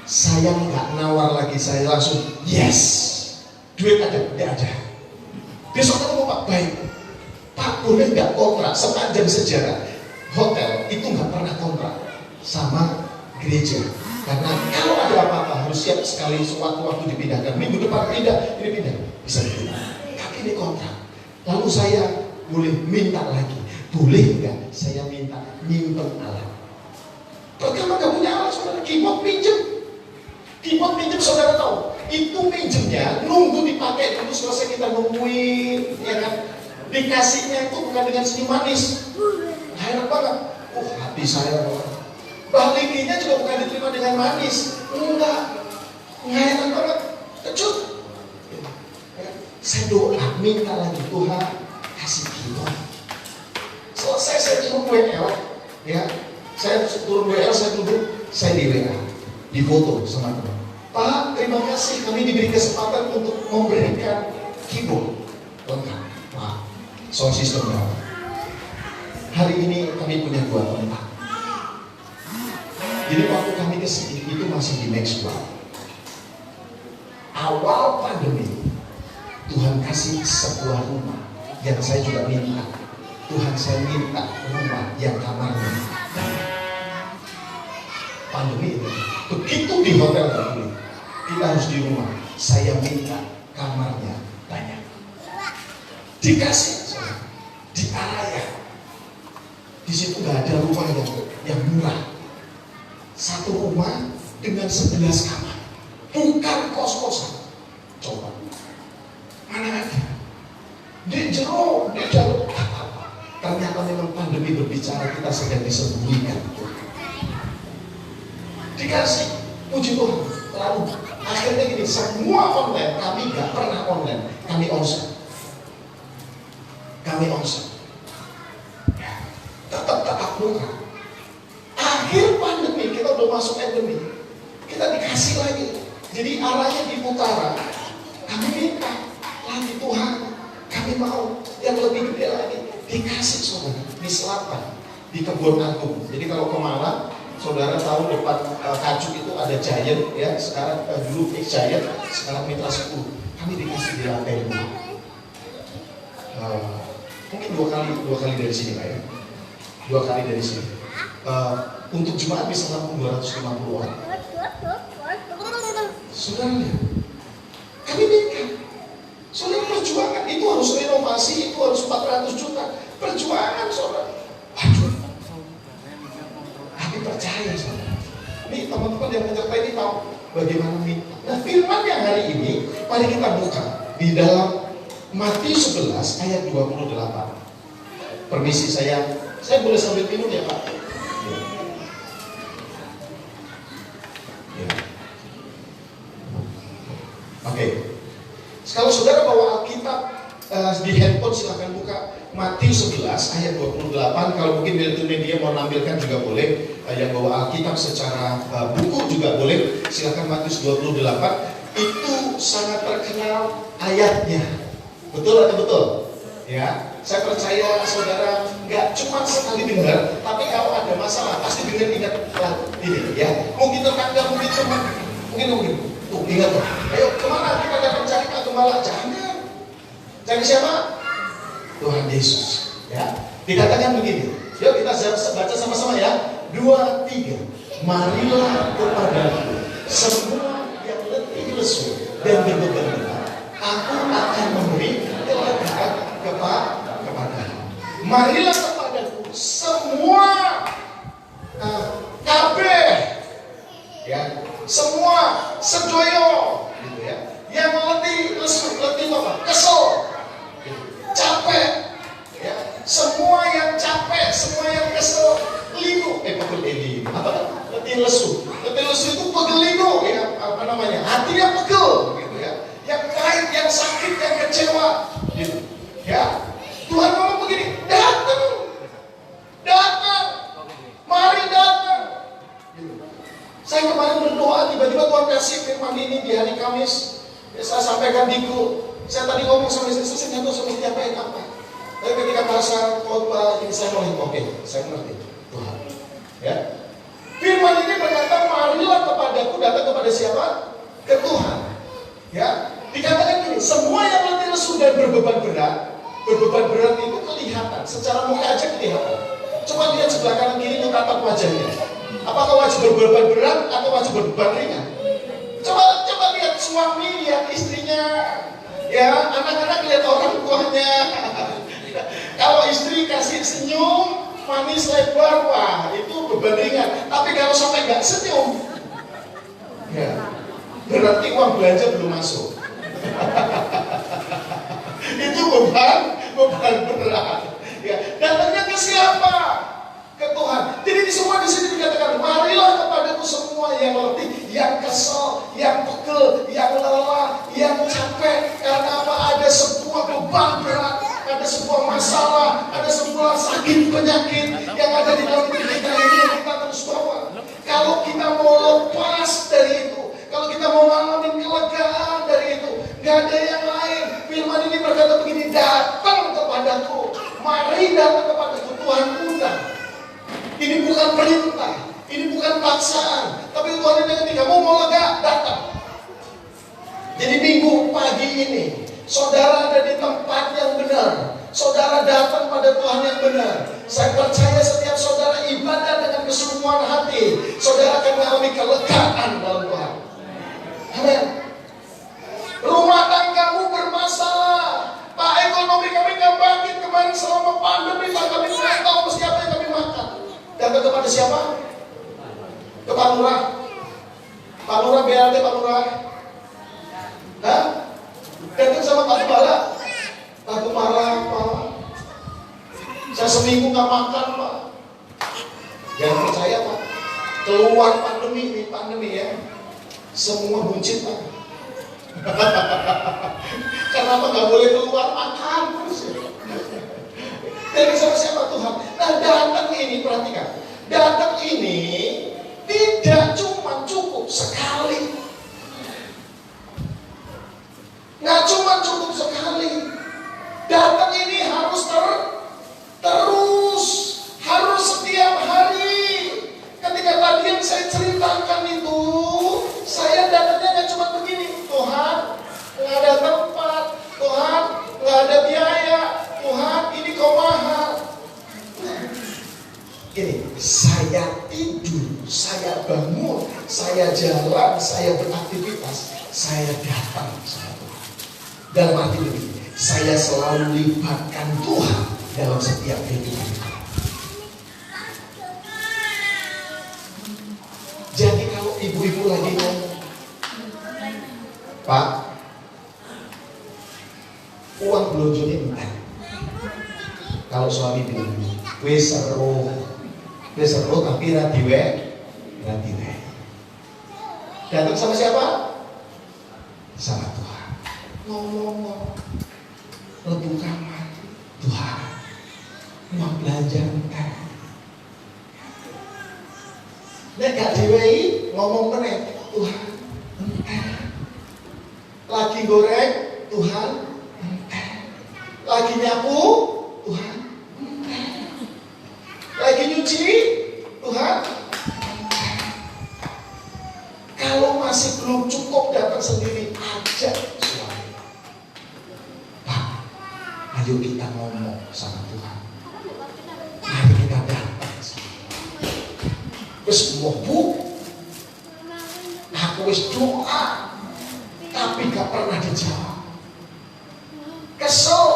Saya nggak nawar lagi, saya langsung yes. Duit ada, tidak ada. Besok ketemu Pak, baik. Pak, boleh nggak kontrak sepanjang sejarah hotel itu nggak pernah kontrak sama gereja. Karena kalau ada apa-apa harus siap sekali sewaktu-waktu dipindahkan. Minggu depan pindah, ini pindah, bisa dipindah. Tapi ini kontrak. Lalu saya boleh minta lagi, boleh nggak saya minta nyimpen alat? Pertama nggak punya alat, saudara, keyboard minjem saudara tahu, itu minjemnya nunggu dipakai dulu selesai kita nungguin, ya kan? Dikasihnya itu bukan dengan senyum manis, enak banget. Hati saya, balikinya juga bukan diterima dengan manis, enggak enak banget, kecut. Saya doa, minta lagi, Tuhan kasih keyboard. Selesai saya turun WL, ya, saya turun WL, saya duduk, saya di WA, di foto sama teman. Pak, terima kasih kami diberi kesempatan untuk memberikan keyboard lengkap. Pak, sound system berapa? Hari ini kami punya 2 tempat. Jadi waktu kami kesini itu masih di Maxwell. Awal pandemi, Tuhan kasih sebuah rumah yang saya juga minta. Tuhan, saya minta rumah yang kamarnya. Pandemi itu, begitu di hotel tadi, kita harus di rumah. Saya minta kamarnya banyak. Dikasih, di area. Di situ nggak ada rumah yang murah. Satu rumah dengan 11 kamar, bukan kos-kosan. Coba, mana ada? Di jero, ternyata memang pandemi berbicara, kita sedang disembunyikan. Dikasih, puji Tuhan. Lalu akhirnya gini, semua online, kami nggak pernah online, kami onsite. Ya, tetap muka. Akhir pandemi, kita udah masuk endemi, kita dikasih lagi. Jadi arahnya di utara. Kami minta lagi, Tuhan, kami mau yang lebih gede lagi. Dikasih saudara di selatan, di Kebun Agung. Jadi kalau ke Malang, saudara tahu depan Kajuk itu ada Giant, ya. Sekarang dulu X Giant, sekarang Mitra 10. Kami dikasih di lantai 2. Mungkin dua kali dari sini, Pak, ya. 2 kali dari sini. Untuk jemaat bisa nampung 250 orang. Saudara lihat, kami minta. Saudara, perjuangan itu harus renovasi, itu harus 400 juta. Perjuangan, saudara. Aduh, tapi percaya, saudara. Ini teman-teman yang menyertai ini tahu bagaimana minta. Nah, firman yang hari ini, mari kita buka di dalam Matius 11 ayat 28. Permisi, saya boleh sambil minum ya, Pak? Ya. Oke. Kalau saudara bawa Alkitab di handphone, silahkan buka Matius 11 ayat 28. Kalau mungkin media mau nampilkan juga boleh. Yang bawa Alkitab secara buku juga boleh. Silahkan Matius 28. Itu sangat terkenal ayatnya. Betul atau betul? Ya, saya percaya saudara nggak cuma sekali dengar, tapi kalau ada masalah pasti dengar ingat lagu ini, ya. Mungkin tetangga, mungkin teman, mungkin. Tuh, ingat tuh. Ayo kemana kita datang cari Pak Gembala? Jangan. Cari siapa? Tuhan Yesus. Ya. Dikatakan begini. Yuk kita baca sama-sama ya. 2, 3. Marilah kepadaku semua yang letih lesu dan berbeban, aku akan memberi kelegaan kepadamu. Marilah kepadaku semua kabeh, ya, semua sedoyo, gitu ya, yang letih lesu, letih apa? Kesel, gitu. Capek, ya, semua yang capek, letih lesu. Letih lesu itu pegelino, ya, apa namanya? Hatinya pegel, gitu ya. Yang pahit, yang sakit, yang kecewa, gitu. Ya, Tuhan ngomong begini, datang, mari datang. Gitu. Saya kemarin berdoa, tiba-tiba Tuhan kasih firman ini di hari Kamis. Ya, saya sampaikan di grup. Saya tadi ngomong sama istri, saya nggak tahu saya mesti apain apa. Tapi ketika bahasa khotbah ini saya mulai, oke, saya mengerti Tuhan. Ya, firman ini berkata, marilah kepadaku, datang kepada siapa? Ke Tuhan. Ya, dikatakan gini, semua yang letih lesu dan berbeban berat itu kelihatan, secara muka aja kelihatan. Coba lihat sebelah kanan kiri itu tatap wajahnya. Apakah wajah berbeban berat atau wajah berbeban ringan? Coba lihat suami, lihat istrinya, ya anak-anak lihat orang tuanya. Kalau istri kasih senyum manis lebar, wah itu beban ringan. Tapi kalau sampai nggak senyum, ya berarti uang belanja belum masuk. Itu beban berat. Ya, datangnya ke siapa? Ke Tuhan. Jadi semua di sini dikatakan, marilah kepadaku semua yang letih, yang kesel, yang pegel, yang lelah, yang capek. Karena apa? Ada sebuah beban berat, ada sebuah masalah, ada sebuah sakit penyakit yang ada di dalam diri kita ini yang kita terus bawa. Kalau kita mau lepas dari itu, kalau kita mau ngalamin kelegaan dari itu, gak ada yang lain. Firman ini berkata begini, datang kepadaku, mari datang kepadaku. Tuhan undang. Ini bukan perintah, ini bukan paksaan, tapi Tuhan yang ketika mau lega, datang. Jadi minggu pagi ini, saudara ada di tempat yang benar. Saudara datang pada Tuhan yang benar. Saya percaya setiap saudara ibadah dengan kesungguhan hati, saudara akan mengalami kelegaan dalam Tuhan. Amin. Rumah tanggamu bermasalah, Pak, ekonomi kami nggak bangkit kemarin selama pandemi, Pak, kami nggak tahu mesti apa yang kami makan. Datang kepada siapa? Ke Pak Lurah. Pak Lurah, BLT Pak Lurah. Hah? Datang sama Pak Gembala. Aku marah, Pak. Saya seminggu nggak makan, Pak. Jangan percaya, Pak. Keluar pandemi ya. Semua buncit, Pak. Kenapa nggak boleh keluar makan terus ya? Dari sama siapa Tuhan? Nah, datang ini, perhatikan, datang ini tidak cuma cukup sekali, nggak cuma cukup sekali. Datang ini harus terus, harus setiap hari. Ketika tadi yang saya ceritakan itu, saya datangnya nggak cuma begini, Tuhan, nggak ada tempat, Tuhan, nggak ada biaya, Tuhan, ini kau mahal. Ini, saya tidur, saya bangun, saya jalan, saya beraktivitas, saya datang sama Tuhan. Dalam arti begini, saya selalu libatkan Tuhan dalam setiap kehidupan. Jadi kalau ibu-ibu lagi ngomong, Pak, uang belanja entar. Kalau suami bilang, wis seru tapi radiwe. Datang sama siapa? Sama Tuhan. Ngomong, lebu kamar, Tuhan, uang belanja entar. Nek gak diwehi, ngomong meneh, Tuhan, entar. Lagi goreng, Tuhan, entar. Lagi nyapu, Tuhan, entar. Lagi nyuci, Tuhan, entar. Kalau masih belum cukup, datang sendiri, ajak suami. Pak, ayo kita ngomong sama Tuhan. Mari kita datang. Wis mlebu, aku wis doa, tapi gak pernah dijawab. Kesel,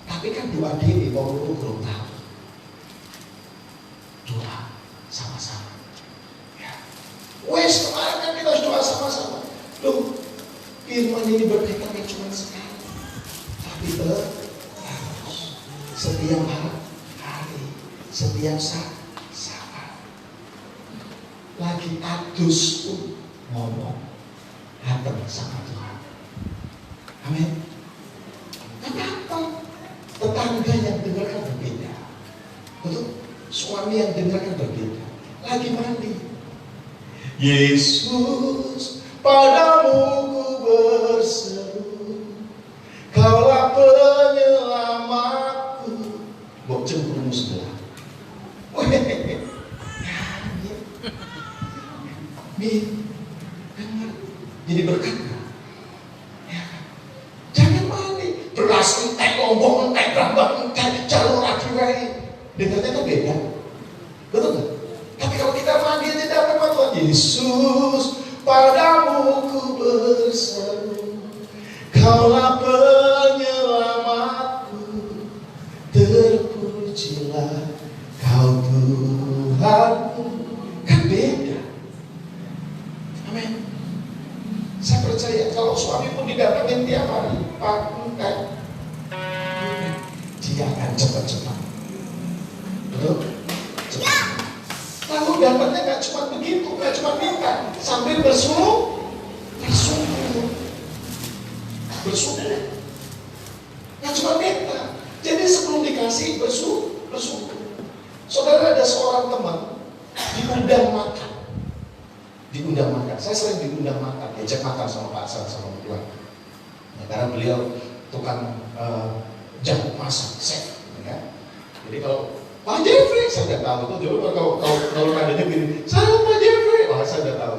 tapi kan doa diri mau belum tahu. Doa sama-sama. Ya. Wis kemarin kan kita doa sama-sama. Loh, firman ini berkaitan cuma sekali, tapi terus setiap hari, setiap saat. lagi adus pun ngomong hantem sama Tuhan. Amin. Kenapa? Tetangga yang dengarkan berbeda, betul? Suami yang dengarkan berbeda. Lagi mandi, Yesus, padamu ku berseru, Kaulah penyelamatku. Bawa cemburumu sebelah. Amin. Dengar. Jadi berkat. Ya. Jangan mandi. Beras entek, lombok entek, brambang entek, jalur akirai. Dengarnya kan beda. Betul gak? Tapi kalau kita mandi aja dapat Tuhan. Yesus, padamu ku berseru, Kaulah penyelamatku, terpujilah Kau Tuhanku. Kan beda. Amin. Saya percaya kalau suami pun didatangin tiap hari, Pak, enggak, dia akan cepat-cepat. Betul? Cepat. Lalu dapatnya gak cuma begitu, gak cuma minta, sambil bersyukur. Gak cuma minta. Jadi sebelum dikasih bersyukur. Saudara, ada seorang teman diundang makan. Saya sering diundang makan, diajak makan sama Pak Hasan, sama Tuhan. Ya, karena beliau tukang jago masak, chef. Ya. Jadi kalau Pak Jeffrey, saya udah tahu tuh. Jadi kalau nadanya gini, saya Pak Jeffrey, wah saya udah tahu.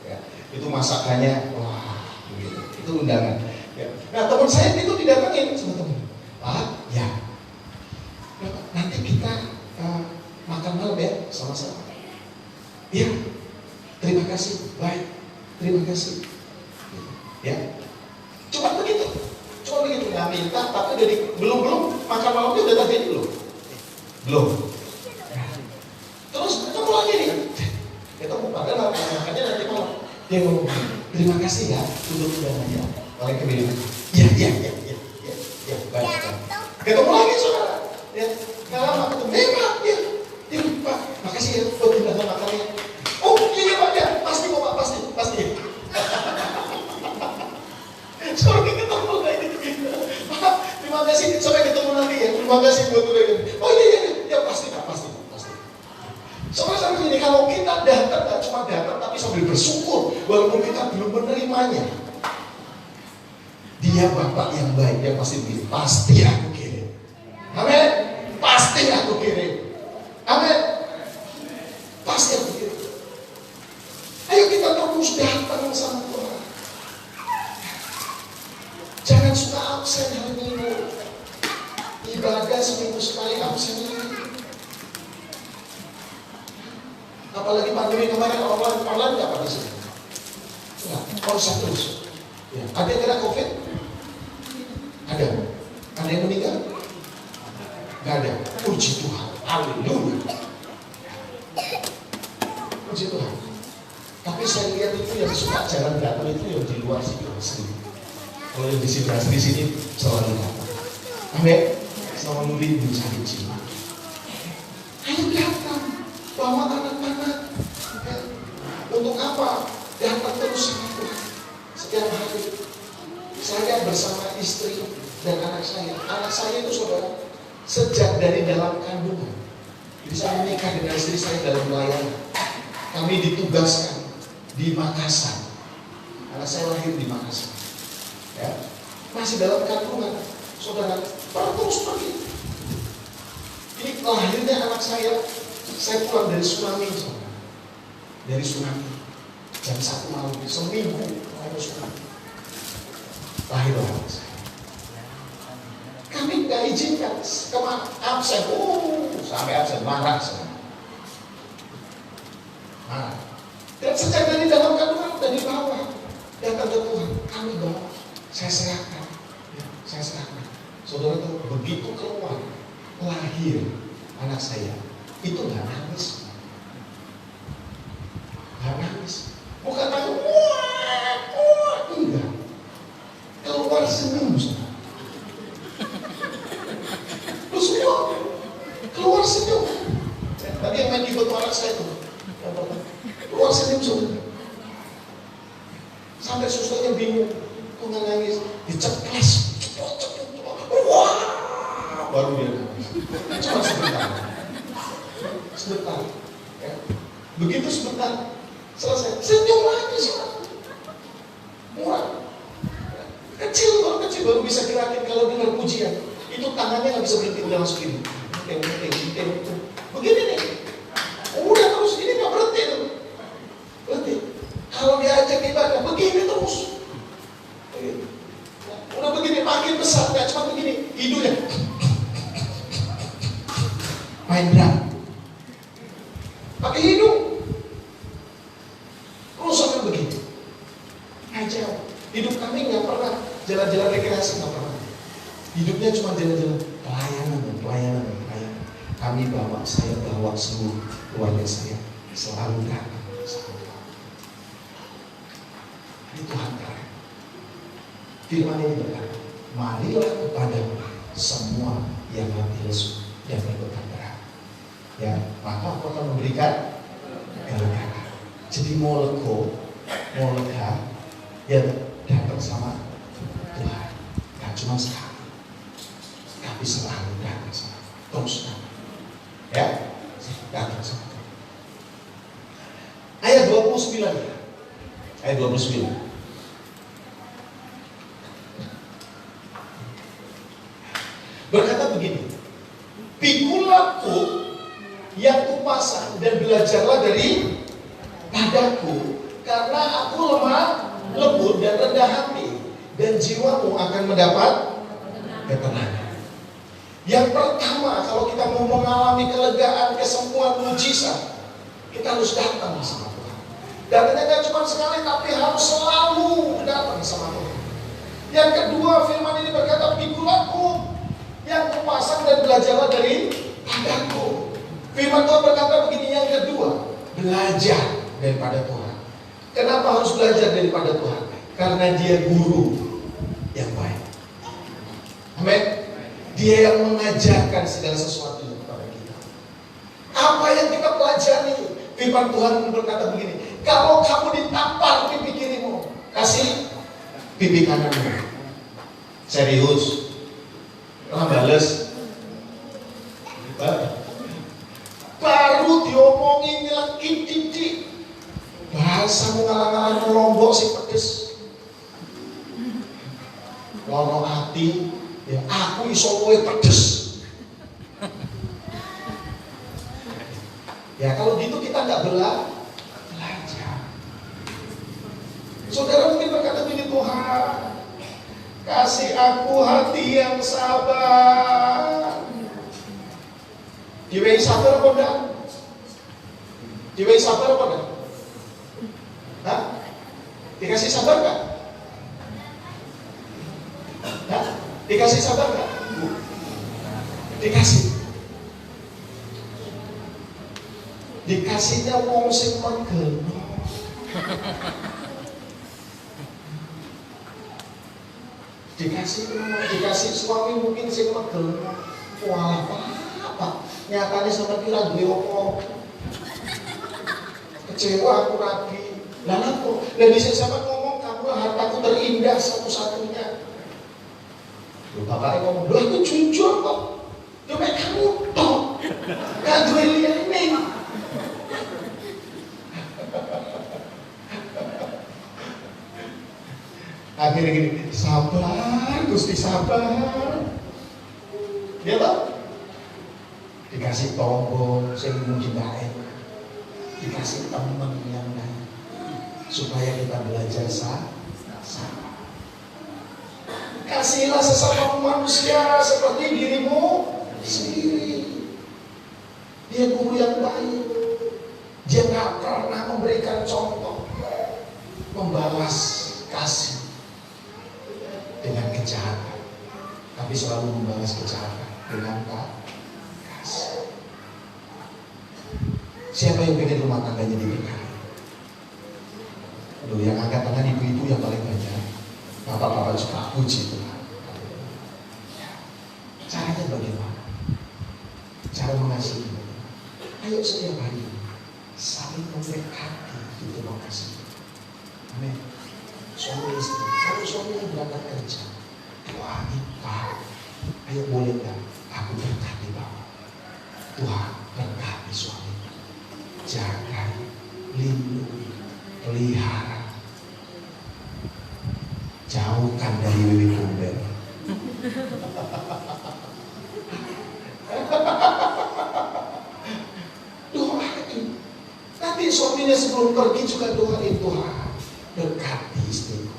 Ya, itu masakannya, wah, gitu. Itu undangan. Ya. Nah, teman saya itu didatengin sama teman. Pak, ya, nanti kita makan malam ya, sama-sama. Iya, terima kasih, baik, terima kasih. Ya, cuma begitu, nggak minta, tapi belum makan malamnya udah terjadi belum. Terus ketemu lagi nih, ketemu padahal makannya nanti malam. Dia ngomong, terima kasih ya untuk undangannya. Paling kemudian, ya, baik. Ketemu lagi saudara, ya, nggak lama ketemu, memang, ya, Pak, makasih ya buat undangan makannya. Oh iya Pak, ya, pasti kok Pak, pasti. Sorry ketemu lagi, Pak, terima kasih, sampai ketemu nanti ya, terima kasih buat undangan. Oh iya, pasti Pak, pasti. Saudara ini kalau kita datang, gak cuma datang tapi sambil bersyukur, walaupun kita belum menerimanya. Dia Bapak yang baik, dia pasti bilang, pasti aku kirim. Amin. Pasti aku kirim. Amin. Pasti aku kirim. Ayo kita terus datang sama Tuhan. Jangan suka absen hari Minggu. Ibadah seminggu sekali absen lagi. Apalagi pandemi kemarin online nggak pada sini. Enggak, konsen terus. Ya. Ada yang kena COVID? Ada. Ada yang meninggal? Nggak ada. Puji Tuhan. Haleluya. Puji Tuhan. Tapi saya lihat itu yang suka jalan datang itu yang di luar sini asli. Kalau yang di sini asli sini selalu datang. Amin. Selalu rindu cari jiwa. Ayo datang. Bawa anak-anak. Untuk apa? Datang terus sama Tuhan. Setiap hari. Saya bersama istri dan anak saya. Anak saya itu saudara, sejak dari dalam kandungan. Jadi saya menikah dengan istri saya dalam pelayanan. Kami ditugaskan di Makassar. Anak saya lahir di Makassar. Ya. Masih dalam kandungan. Saudara, terus pergi. Ini lahirnya anak saya pulang dari tsunami. Dari tsunami. Jam 1 malam, seminggu lahir tsunami. Lahirlah anak saya. Kami gak izinkan absen. Sampai absen, marah saya. Marah. Dan sejak dari dalam kandungan, dari bawah, datang ke Tuhan, kami bawa, saya serahkan. Ya, saya serahkan. Saudara itu begitu keluar, lahir anak saya, itu gak nangis. Gak nangis. Bukan nangis, enggak. Keluar senyum, saudara. Terus semua keluar senyum. Tadi yang main di foto anak saya itu, keluar senyum saudara. Sampai susternya bingung, kok nggak nangis? Diceplas, cepet, wah, baru dia nangis. Cuma sebentar, ya. Begitu sebentar, selesai, senyum lagi saudara. Murah, kecil baru bisa gerakin kalau dengar pujian. Itu tangannya nggak bisa berhenti, udah langsung gini. Begini nih, udah terus ini nggak berhenti tuh. Berhenti. Kalau diajak ibadah begini terus. Udah begini makin besar, nggak cuma begini, hidungnya main drum, pakai hidung, terus sampai begini. Aja, hidup kami nggak pernah jalan-jalan rekreasi, nggak pernah. Hidupnya cuma jalan-jalan pelayanan. Kami saya bawa seluruh keluarga saya selalu datang. Ini Tuhan keren. Firman ini berkata, marilah kepada semua yang letih lesu dan berbeban berat, ya, maka aku akan memberikan kelegaan. Jadi mau lega, ya datang sama Tuhan. Gak cuma sekali, tapi selalu datang sama Tuhan. Terus datang. Ya, datang sama Tuhan. Ayat 29 ya. Ayat 29. Berkata begini, pikulanku yang kupasang dan belajarlah dari padaku, karena aku lemah, lembut dan rendah hati, dan jiwamu akan mendapat ketenangan. Yang pertama, kalau kita mau mengalami kelegaan, kesembuhan, mujizat, kita harus datang sama Tuhan. Datangnya tidak cuma sekali, tapi harus selalu datang sama Tuhan. Yang kedua, firman ini berkata, pikulanku yang kupasang dan belajarlah dari padaku. Firman Tuhan berkata begini, yang kedua, belajar daripada Tuhan. Kenapa harus belajar daripada Tuhan? Karena Dia guru yang baik. Amin. Dia yang mengajarkan segala sesuatunya kepada kita. Apa yang kita pelajari? Firman Tuhan berkata begini, kalau kamu ditampar pipi kirimu, kasih pipi kananmu. Serius. Lah bales. Baru diomongin nyelekit titik. Bahasamu ngalang-ngalang lombok si pedes. Loro hati, ya aku iso kowe pedes. Ya kalau gitu kita nggak belajar. Saudara mungkin berkata begini, Tuhan, kasih aku hati yang sabar. Diwei sabar apa enggak? Diwei sabar apa enggak? Hah? Dikasih sabar enggak? Hah? Dikasih sabar enggak? Dikasih. Dikasihnya wong sing megel. Dikasih suami mungkin sing megel. Wah, apa? Nyatane sampe kira duwe opo. Kecewa aku rabi. Lah apa? Lah bisa sampe ngomong kamu hartaku terindah satu-satunya. Loh, bapaknya ngomong, loh aku jujur kok. Cuma kamu toh. Gak duwe liyane. Akhirnya gini, sabar, Gusti sabar. Dia tahu, dikasih tonggo, saya mungkin baik, dikasih teman yang baik, supaya kita belajar sabar. Kasihlah sesama manusia seperti dirimu sendiri. Dia guru yang baik. Dia nggak pernah memberikan contoh membalas kasih dengan kejahatan, tapi selalu membalas kejahatan dengan kasih. Siapa yang pengen rumah tangganya diberkati? Aduh, yang angkat tangan ibu-ibu yang paling banyak. Bapak-bapak juga puji Tuhan. Caranya bagaimana? Cara mengasihi. Ayo setiap hari saling memberkati di kasih. Amin. Suami istri, kalau suaminya berangkat kerja, doain Pak, ayo boleh nggak aku berkati Bapak. Tuhan berkati suami, jaga, lindungi, pelihara, jauhkan dari Wiwi Kumbel. Doain. Nanti suaminya sebelum pergi juga doain, Tuhan berkati istriku,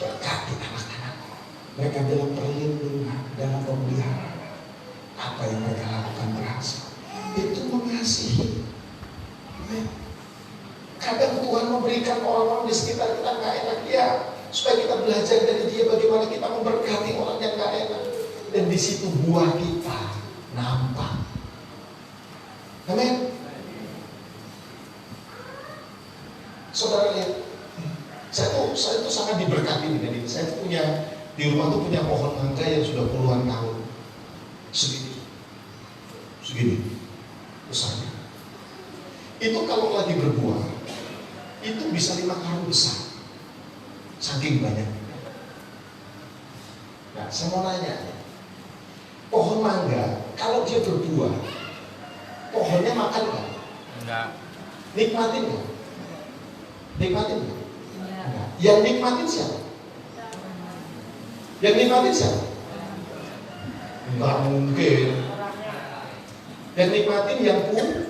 berkati anak-anakku, mereka dalam perlindungan, dalam pemeliharaan. Apa yang mereka lakukan berhasil, itu mengasihi. Kadang Tuhan memberikan orang-orang di sekitar kita nggak enak, ya, supaya kita belajar dari dia bagaimana kita memberkati orang yang nggak enak. Dan di situ buah kita nampak. Amin. Saudara lihat, saya tuh sangat diberkati dengan ini. Saya tuh punya di rumah tuh punya pohon mangga yang sudah puluhan tahun, segini besarnya. Itu kalau lagi berbuah, itu bisa 5 karung besar, saking banyak. Nah, saya mau nanya, pohon mangga kalau dia berbuah, pohonnya makan nggak? Enggak. Nikmatin nggak? Nikmatin nggak? Enggak. Yang nikmatin siapa? Yang nikmatin siapa? Enggak mungkin. Yang nikmatin yang punya.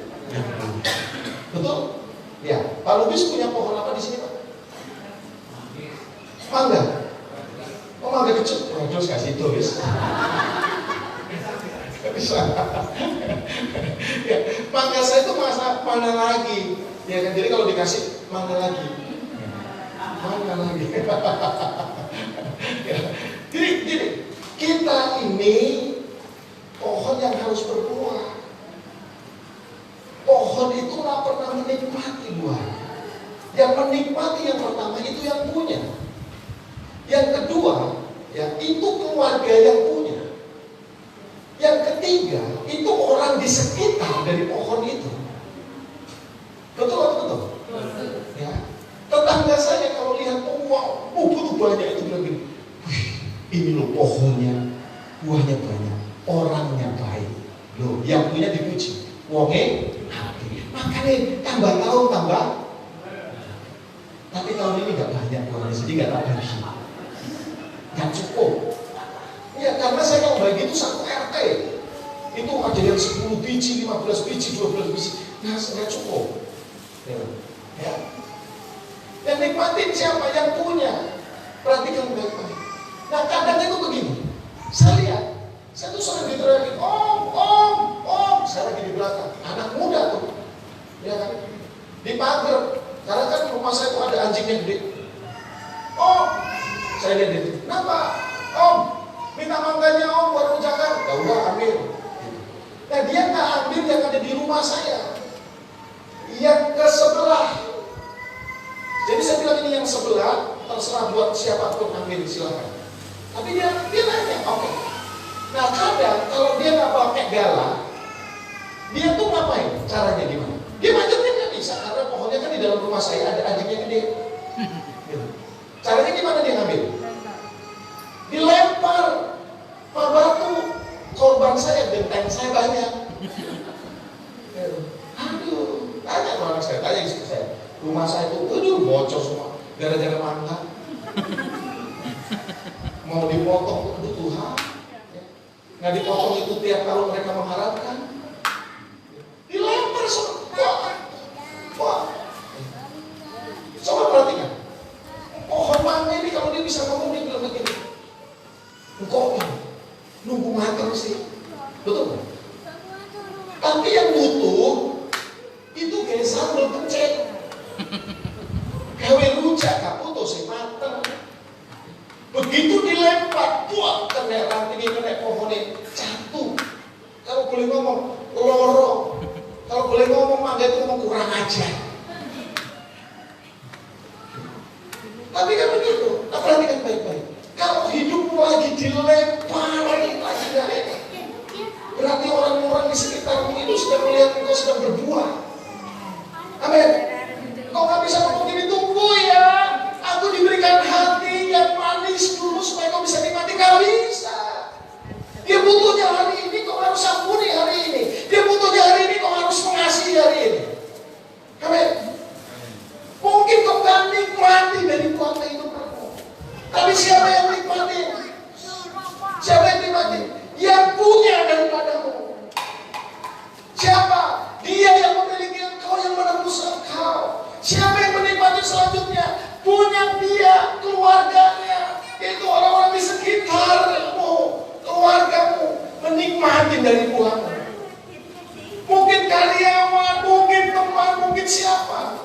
Betul? Ya. Pak Lubis punya pohon apa di sini, Pak? Mangga. Oh, mangga kecil. Oh, terus kasih itu, Bis. Bisa. Ya, mangga saya itu mana lagi? Ya kan, jadi kalau dikasih mana lagi? Mana lagi? Ya. Jadi kita ini pohon yang harus berbuah. Pohon itu nggak pernah menikmati buah. Yang menikmati yang pertama itu yang punya. Yang kedua, ya itu keluarga yang punya. Yang ketiga, itu orang di sekitar dari pohon itu. Betul atau betul? Betul. Ya. Tetangga saya kalau lihat, oh wow, begitu banyak, itu bilang gini, ini loh pohonnya, buahnya banyak, orangnya baik. Loh, yang punya dipuji, wonge hati. Makanya tambah tahun tambah. Tapi tahun ini nggak banyak buahnya, jadi nggak tak bagi. Nggak cukup. Ya karena saya kalau bagi itu satu RT. Itu ada yang 10 biji, 15 biji, 12 biji. Nah, nggak cukup. Ya. Yang nikmatin siapa? Yang punya. Perhatikan baik-baik. Nah kadang itu begini. Saya lihat, saya tuh sering diteriakin, om. Saya lagi di belakang. Anak muda tuh, ya kan? Di pagar. Karena kan rumah saya tuh ada anjingnya gede. Om, saya lihat itu. Kenapa? Om, minta mangganya om buat rujakan. Ya udah ambil. Nah dia nggak ambil yang ada di rumah saya. Yang ke sebelah. Jadi saya bilang ini yang sebelah, terserah buat siapapun ambil, silakan. Tapi dia nanya, oke. Nah kadang kalau dia nggak pakai galak, dia tuh ngapain? Caranya gimana? Dia manjatnya nggak bisa karena pohonnya kan di dalam rumah saya ada anjingnya gede. Caranya gimana dia ngambil? Dilempar batu. Korban saya, benteng saya banyak. Aduh, tanya orang saya, tanya istri saya. Rumah saya itu, bocor semua. Gara-gara mangga. Mau dipotong, aduh Tuhan. Nggak dipotong itu tiap tahun mereka mengharapkan. Dilempar semua. Wah. Coba perhatikan. Pohon mangga ini kalau dia bisa ngomong, dia bilang begini. Engkau nunggu matang sih. Betul kan? Tapi yang butuh itu kayak sambal pencet. Gawe rujak gak putus sih matang. Begitu dilempar, buah kena rantingnya, kena pohonnya, jatuh. Kalau boleh ngomong, lorong. Kalau boleh ngomong, mangga itu ngomong kurang ajar. Tapi kan begitu. Nah, perhatikan baik-baik. Kalau hidupmu lagi dilempar lagi gak enak. Berarti orang-orang di sekitarmu itu sedang melihat engkau sedang berbuah. Amin. Kau gak bisa ngomongin itu. menikmati dari Tuhan kehidupanmu. Tapi siapa yang menikmati? Siapa yang menikmati? Yang punya daripadamu. Siapa? Dia yang memiliki engkau, yang menembus engkau. Siapa yang menikmati selanjutnya? Punya dia, keluarganya, yaitu orang-orang di sekitarmu, keluargamu, menikmati dari Tuhanmu. Mungkin karyawan, mungkin teman, mungkin siapa.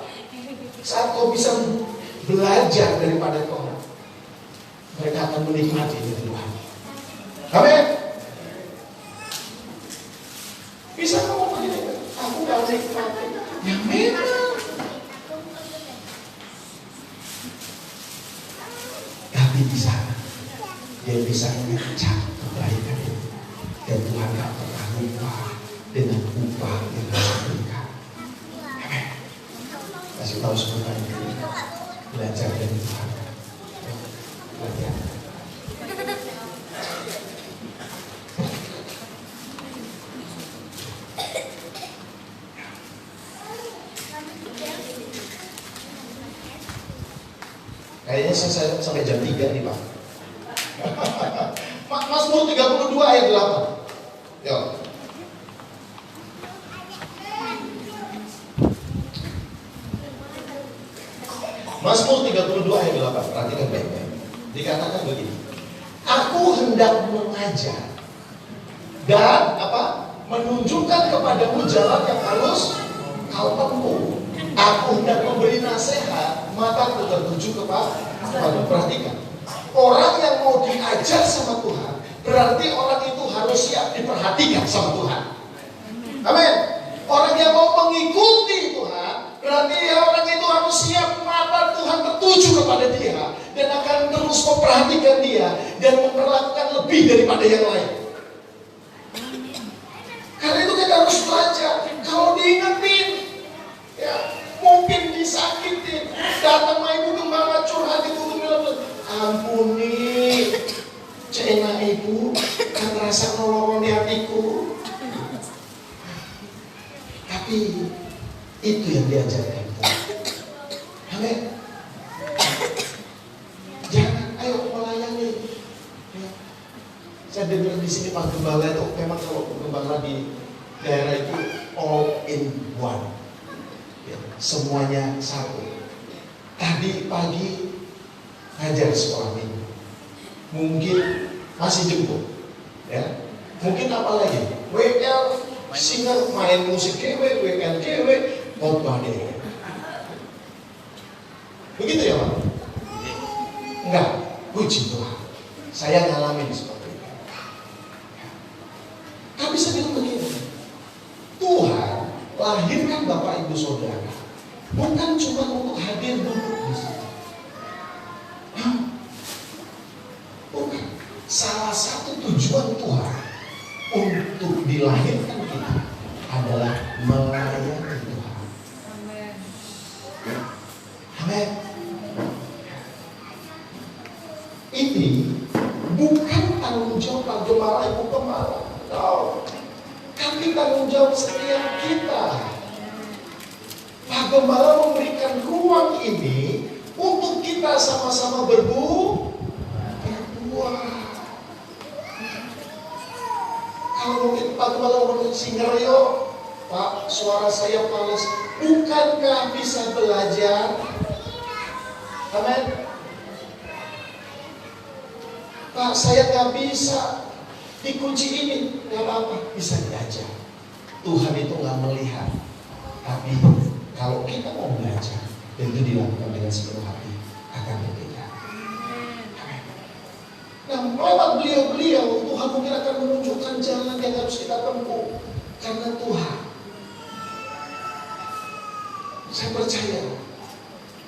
Saat kau bisa belajar daripada Tuhan, mereka akan menikmati dari Tuhan. Amin. Bisa ngomong begini, aku gak menikmati. Ya memang. Tapi di sana, dia bisa ngecap kebaikan itu. Dan Tuhan gak pernah lupa dengan upah yang harus diberikan. Amin. Kasih tahu sebentar ini, belajar dari Tuhan. Belajar. Kayaknya saya sampai jam 3 nih Pak. Mazmur 32 ayat 8. Yuk. Mazmur 32 ayat 8. Perhatikan baik-baik. Dikatakan begini. Aku hendak mengajar dan menunjukkan kepadamu jalan yang harus kau tempuh. Aku hendak memberi nasihat, mataku tertuju kepada. Perhatikan, orang yang mau diajar sama Tuhan, berarti orang itu harus siap diperhatikan sama Tuhan. Amin. Orang yang mau mengikuti Tuhan, berarti orang itu harus siap, mata Tuhan tertuju kepada dia dan akan terus memperhatikan dia dan memperlakukan lebih daripada yang lain. Karena itu kita harus belajar. Kalau diingetin, ya mungkin disakitin, datang sama ibu gembala curhat, ibu bilang, ampuni, cena ibu, kan rasa nolong di hatiku. Tapi itu yang diajarkan kita. Amin. Jangan, ayo melayani. Ya. Saya dengar di sini Pak Gembala itu memang kalau gembala di daerah itu all in one. Ya, semuanya satu. Tadi pagi ngajar sekolah minggu, mungkin masih jemput, ya. Mungkin apa lagi? WL singer main musik kewe, WL kewe, khotbah deh. Begitu ya Pak? Enggak, puji Tuhan. Saya ngalamin seperti itu. Tapi saya bilang begini, Tuhan lahirkan Bapak Ibu Saudara bukan cuma untuk hadir duduk di situ. Bukan. Salah satu tujuan Tuhan untuk dilahirkan kita adalah melayani Tuhan. Amin. Ini bukan tanggung jawab Pak Gembala, Ibu Gembala. No. Tapi tanggung jawab setiap kita. Pak Gembala memberikan ruang ini untuk kita sama-sama berbuah. Kalau mungkin Pak Gembala ngomong singer, yo Pak, suara saya fals. Bukankah bisa belajar? Amin. Pak, saya nggak bisa dikunci ini, nggak apa-apa, bisa belajar. Tuhan itu nggak melihat, tapi kalau kita mau belajar, dan itu dilakukan dengan sepenuh hati, akan berbeda. Nah, lewat beliau-beliau, Tuhan mungkin akan menunjukkan jalan yang harus kita tempuh, karena Tuhan. Saya percaya,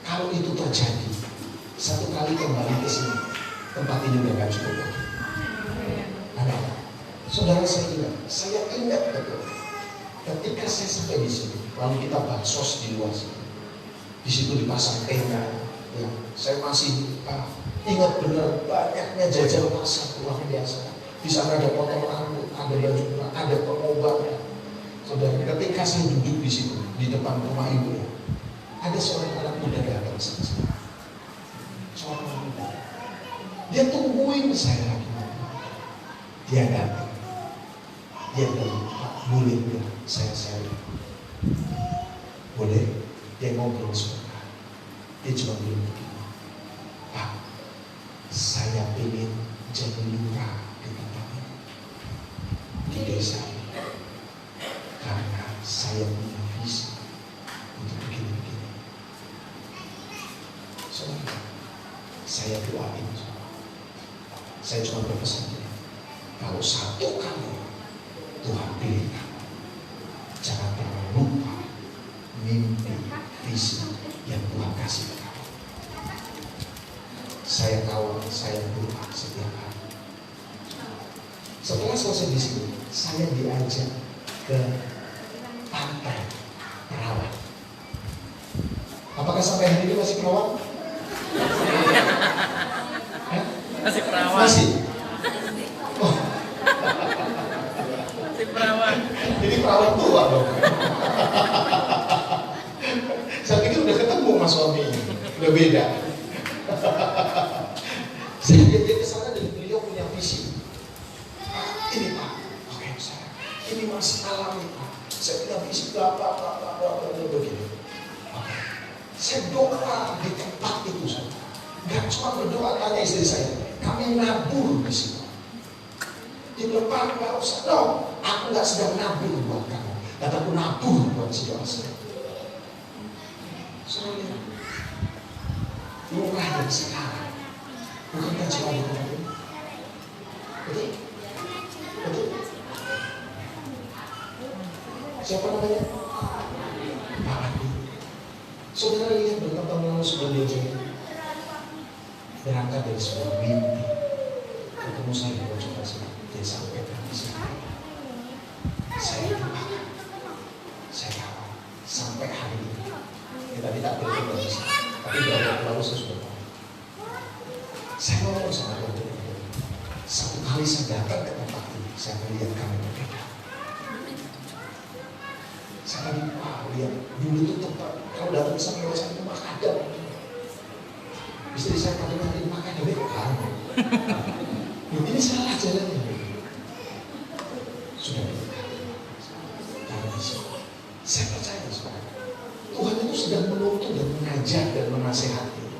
kalau itu terjadi, satu kali kembali ke sini, tempat ini udah gak cukup lagi. Ada, saudara saya ingat betul. Ketika saya sampai di sini, lalu kita baksos di luar sini, di situ dipasang tenda. Ya, saya masih ingat benar banyaknya jajan pasar luar biasa. Di sana ada potong rambut, ada baju perang, ada pengobatan. Saudara, ketika saya duduk di situ, di depan rumah ibu, ada seorang anak muda datang sama saya. tungguin saya lagi. Dia datang. Dia bilang, Pak, boleh nggak saya sharing? Boleh? Dia ngobrol sebentar. Dia cuma bilang begini, Pak, saya ingin jadi lurah di tempat ini, di desa ini, karena saya punya visi untuk begini-begini. Saudara, saya doain. Saya cuma berpesan ini, kalau satu kali Tuhan pilih kamu, jangan pernah lupa mimpi, visi yang Tuhan kasih ke kamu. Saya kawal, saya doa setiap hari. Setelah selesai di sini, saya diajak ke pantai Perawan. Apakah sampai hari ini masih perawan? Masih perawan. Masih? Oh. Masih perawan. Ini perawan tua dong. Saya pikir udah ketemu mas suaminya, udah beda. Saya dia ke sana dan beliau punya visi. Ini Pak, oke saya. Ini masalah nih Pak. Saya punya visi bla begini. Oke. Saya doa di tempat itu saudara. Gak cuma berdoa, tanya istri saya. Kami nabur di situ. Di depan gak usah dong. Aku gak sedang nabur buat kamu. Kataku nabur buat situasi. Soalnya lurah yang sekarang bukan cuma di tempat ini. Betul? Betul? Siapa namanya? Pak Andi. Saudara lihat bertahun-tahun lalu sudah diajarin. Berangkat dari sebuah mimpi. Ketemu saya di pojok sini. Dia sampaikan di sini. Saya doakan. Saya kawal. Sampai hari ini. Kita tidak bertemu di sini. Tapi beberapa lalu saya sudah tahu. Saya ngomong sama dia. Satu kali saya datang ke tempat ini. Saya melihat kamu berbeda. Saya lagi, wah lihat. Dulu itu tempat. Kalau datang sama saya rumah kadang. Istri saya kadang hari makan ada bekal. Ini salah jalannya. Sudah karena saya percaya saudara, Tuhan itu sedang menuntun dan mengajar dan menasehati.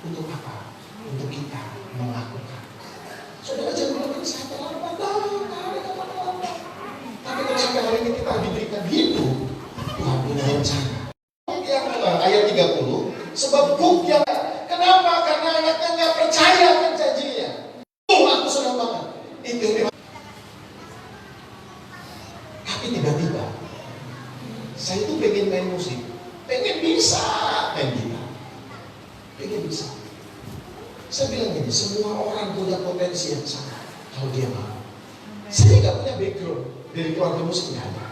Untuk apa? Untuk kita melakukan. Saudara jangan bilang saya terlambat. Tapi kalau sampai hari ini kita diberikan hidup, Tuhan punya rencana. Ayat 30, sebab buk yang kenapa? Karena anaknya nggak percaya akan janjinya. Aku senang banget. Itu tapi tiba-tiba saya itu pengen main musik, pengen bisa main gitar, pengen bisa. Saya bilang gini, semua orang punya potensi yang sama kalau dia mau. Saya nggak punya background dari keluarga musik, nggak ada.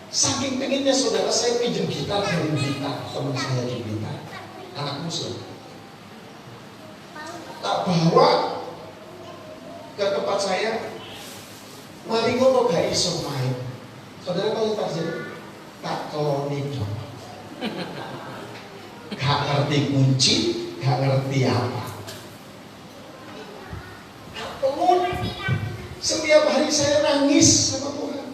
Saking pengennya saudara, saya pinjam gitar dari gitar teman saya di gitar, anak muslim. Tak bawa ke tempat saya, mari ngono gak iso main. Saudara tahu yang terjadi? Tak keloni dong. Gak ngerti kunci, gak ngerti apa. Setiap hari saya nangis sama Tuhan.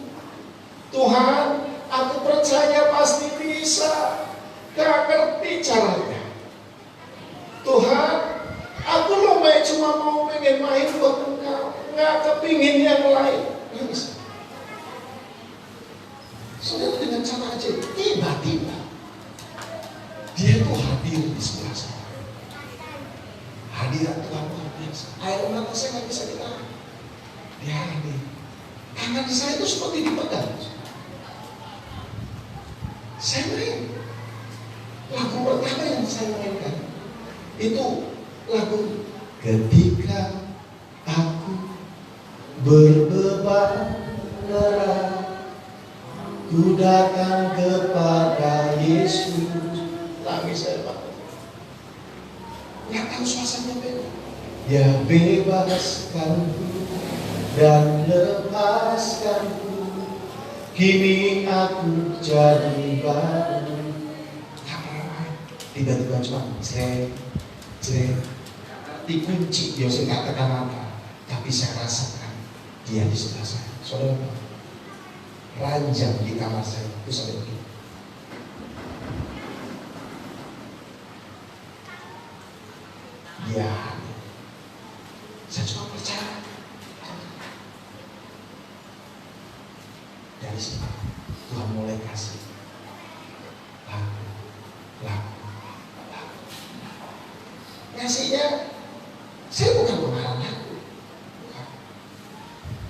Tuhan, aku percaya pasti bisa. Gak ngerti caranya. Tuhan, aku loh cuma mau pengen main buat engkau. Gak kepingin yang lain. Gak bisa. Saudara dengan cara aja, tiba-tiba dia tuh hadir di sebelah saya. Hadirat Tuhan luar biasa. Air mata saya gak bisa ditahan. Dia hadir. Tangan saya itu seperti dipegang. Saya main. Lagu pertama yang saya mainkan itu lagu Ketika Aku Berbeban Berat, ku datang kepada Yesus. Tangis saya Pak. Nggak tahu suasananya beda. Ya bebaskanku dan lepaskanku, kini aku jadi baru. Tiba-tiba cuma jreng. dikunci, dia saya katakan apa, tapi saya rasakan dia di sebelah saya. Saudara, ranjang di kamar saya itu sampai begini. Dia hadir. Saya cuma percaya. Dari situ Tuhan mulai kasih lagu. Ngasihnya, saya bukan pengarang lagu, bukan.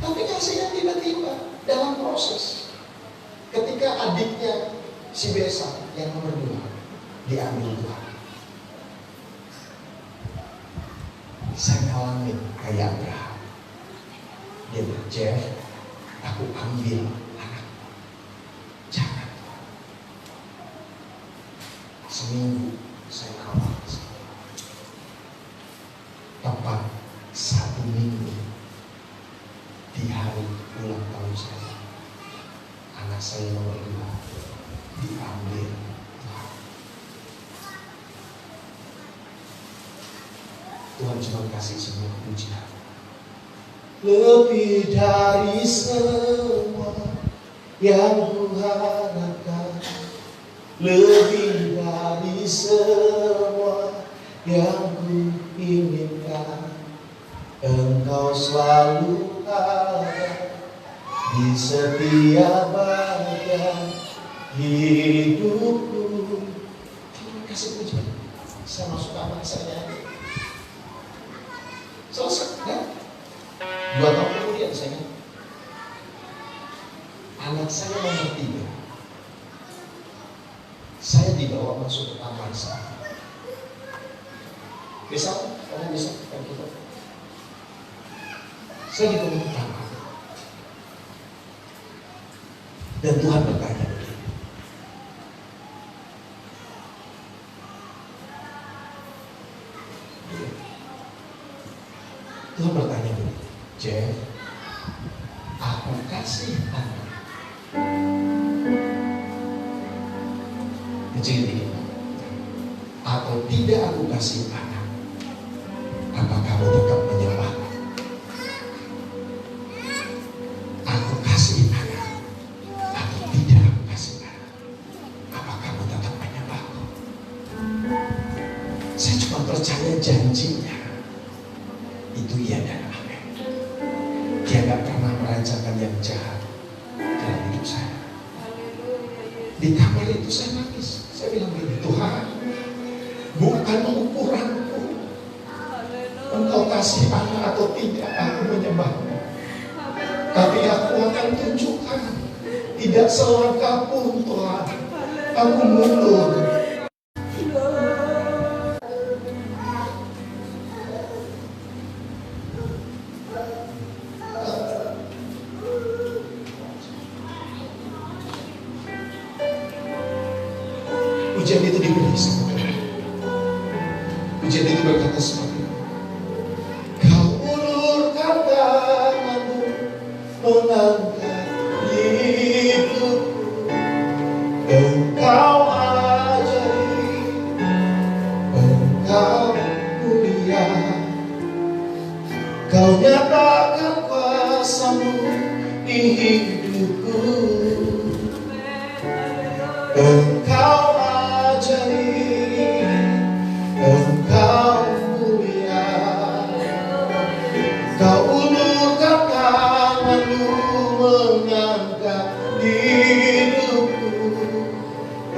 Tapi ngasihnya tiba-tiba dalam proses. Ketika adiknya si Besa yang nomor 2 diambil Tuhan, saya ngalamin kayak Abraham. Dia bilang, Jeff, aku ambil anak. Jangan. Seminggu saya kawal. Tepat 1 minggu di hari ulang tahun saya, anak saya nomor 2 diambil Tuhan. Tuhan cuma kasih semua pujian. Lebih dari semua yang kuharapkan, lebih dari semua yang kuinginkan, Engkau selalu ada di setiap bagian hidupku. Terima kasih pujian. Saya masuk kamar saya. Selesai, ya? 2 tahun kemudian saya anak saya nomor 3. Saya dibawa masuk ke kamar saya. Bisa? Kamu bisa? Gitu. Saya dibawa ke kamar. Dan Tuhan bertanya begini. Tuhan bertanya begini, Jeff, aku kasih anak kecil ini, atau tidak aku kasih anak, apa kamu tetap menyembah? Aku kasih anak, atau tidak aku kasih anak, apa kamu tetap menyembahku? Saya cuma percaya janjinya. Itu iya dan amin. Dia gak pernah merancangkan yang jahat dalam hidup saya. Di kamar itu saya nangis. Saya bilang begini, Tuhan, bukan ukuranku Engkau kasih anak atau tidak aku menyembahmu, tapi aku akan tunjukkan. Tidak selangkah pun Tuhan aku mundur. Pujian itu diberi sama Tuhan. Pujian itu berkata seperti ini. Kau ulurkan tanganmu mengangkat hidupku. Engkau ajaib, Engkau mulia. Kau nyatakan kuasa-Mu di hidupku. Engkau Engkau mulia. Kau ulurkan tanganmu mengangkat hidupku.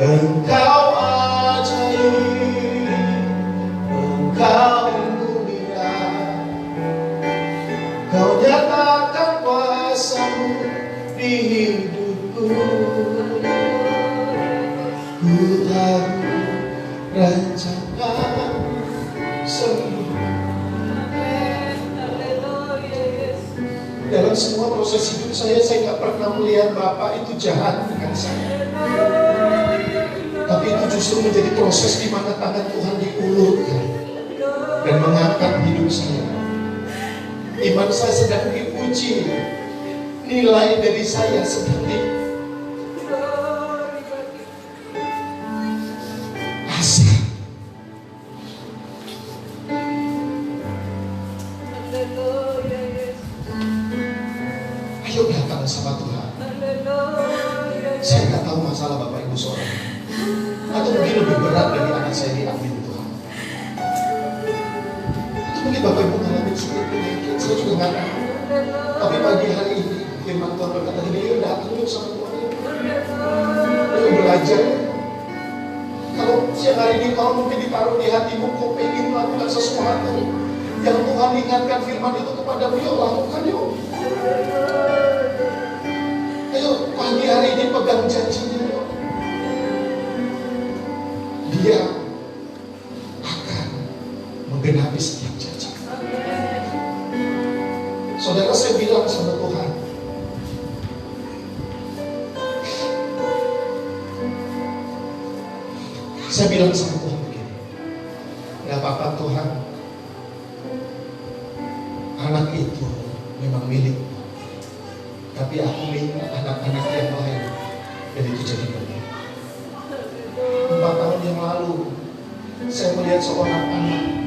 Engkau ajaib, Engkau mulia. Kau nyatakan kuasa-Mu di hidupku. Ku tahu rancangan semua. Dalam semua proses hidup saya gak pernah melihat Bapak itu jahat dengan saya. Tapi itu justru menjadi proses di mana tangan Tuhan diulurkan dan mengangkat hidup saya. Iman saya sedang diuji, nilai dari saya sedang sama Tuhan. Saya nggak tahu masalah Bapak Ibu Saudara, atau mungkin lebih berat dari anak saya diambil Tuhan. Atau mungkin Bapak Ibu mengalami sakit penyakit, saya juga nggak tahu. Tapi pagi hari ini firman Tuhan berkata, yuk datang yuk sama Tuhan. Yuk belajar. Kalau siang hari ini kalau mungkin ditaruh di hatimu, kau pengen melakukan sesuatu yang Tuhan ingatkan firman itu kepadamu, yuk lakukan yuk. Ayo pagi hari ini pegang janjinya yuk. Dia akan menggenapi setiap janji. Saudara, saya bilang sama Tuhan, saya bilang sama Tuhan begini, gak apa-apa Tuhan, anak itu memang milik, tapi aku minta anak-anak yang lain dan itu jadi milik. 4 tahun yang lalu saya melihat seorang anak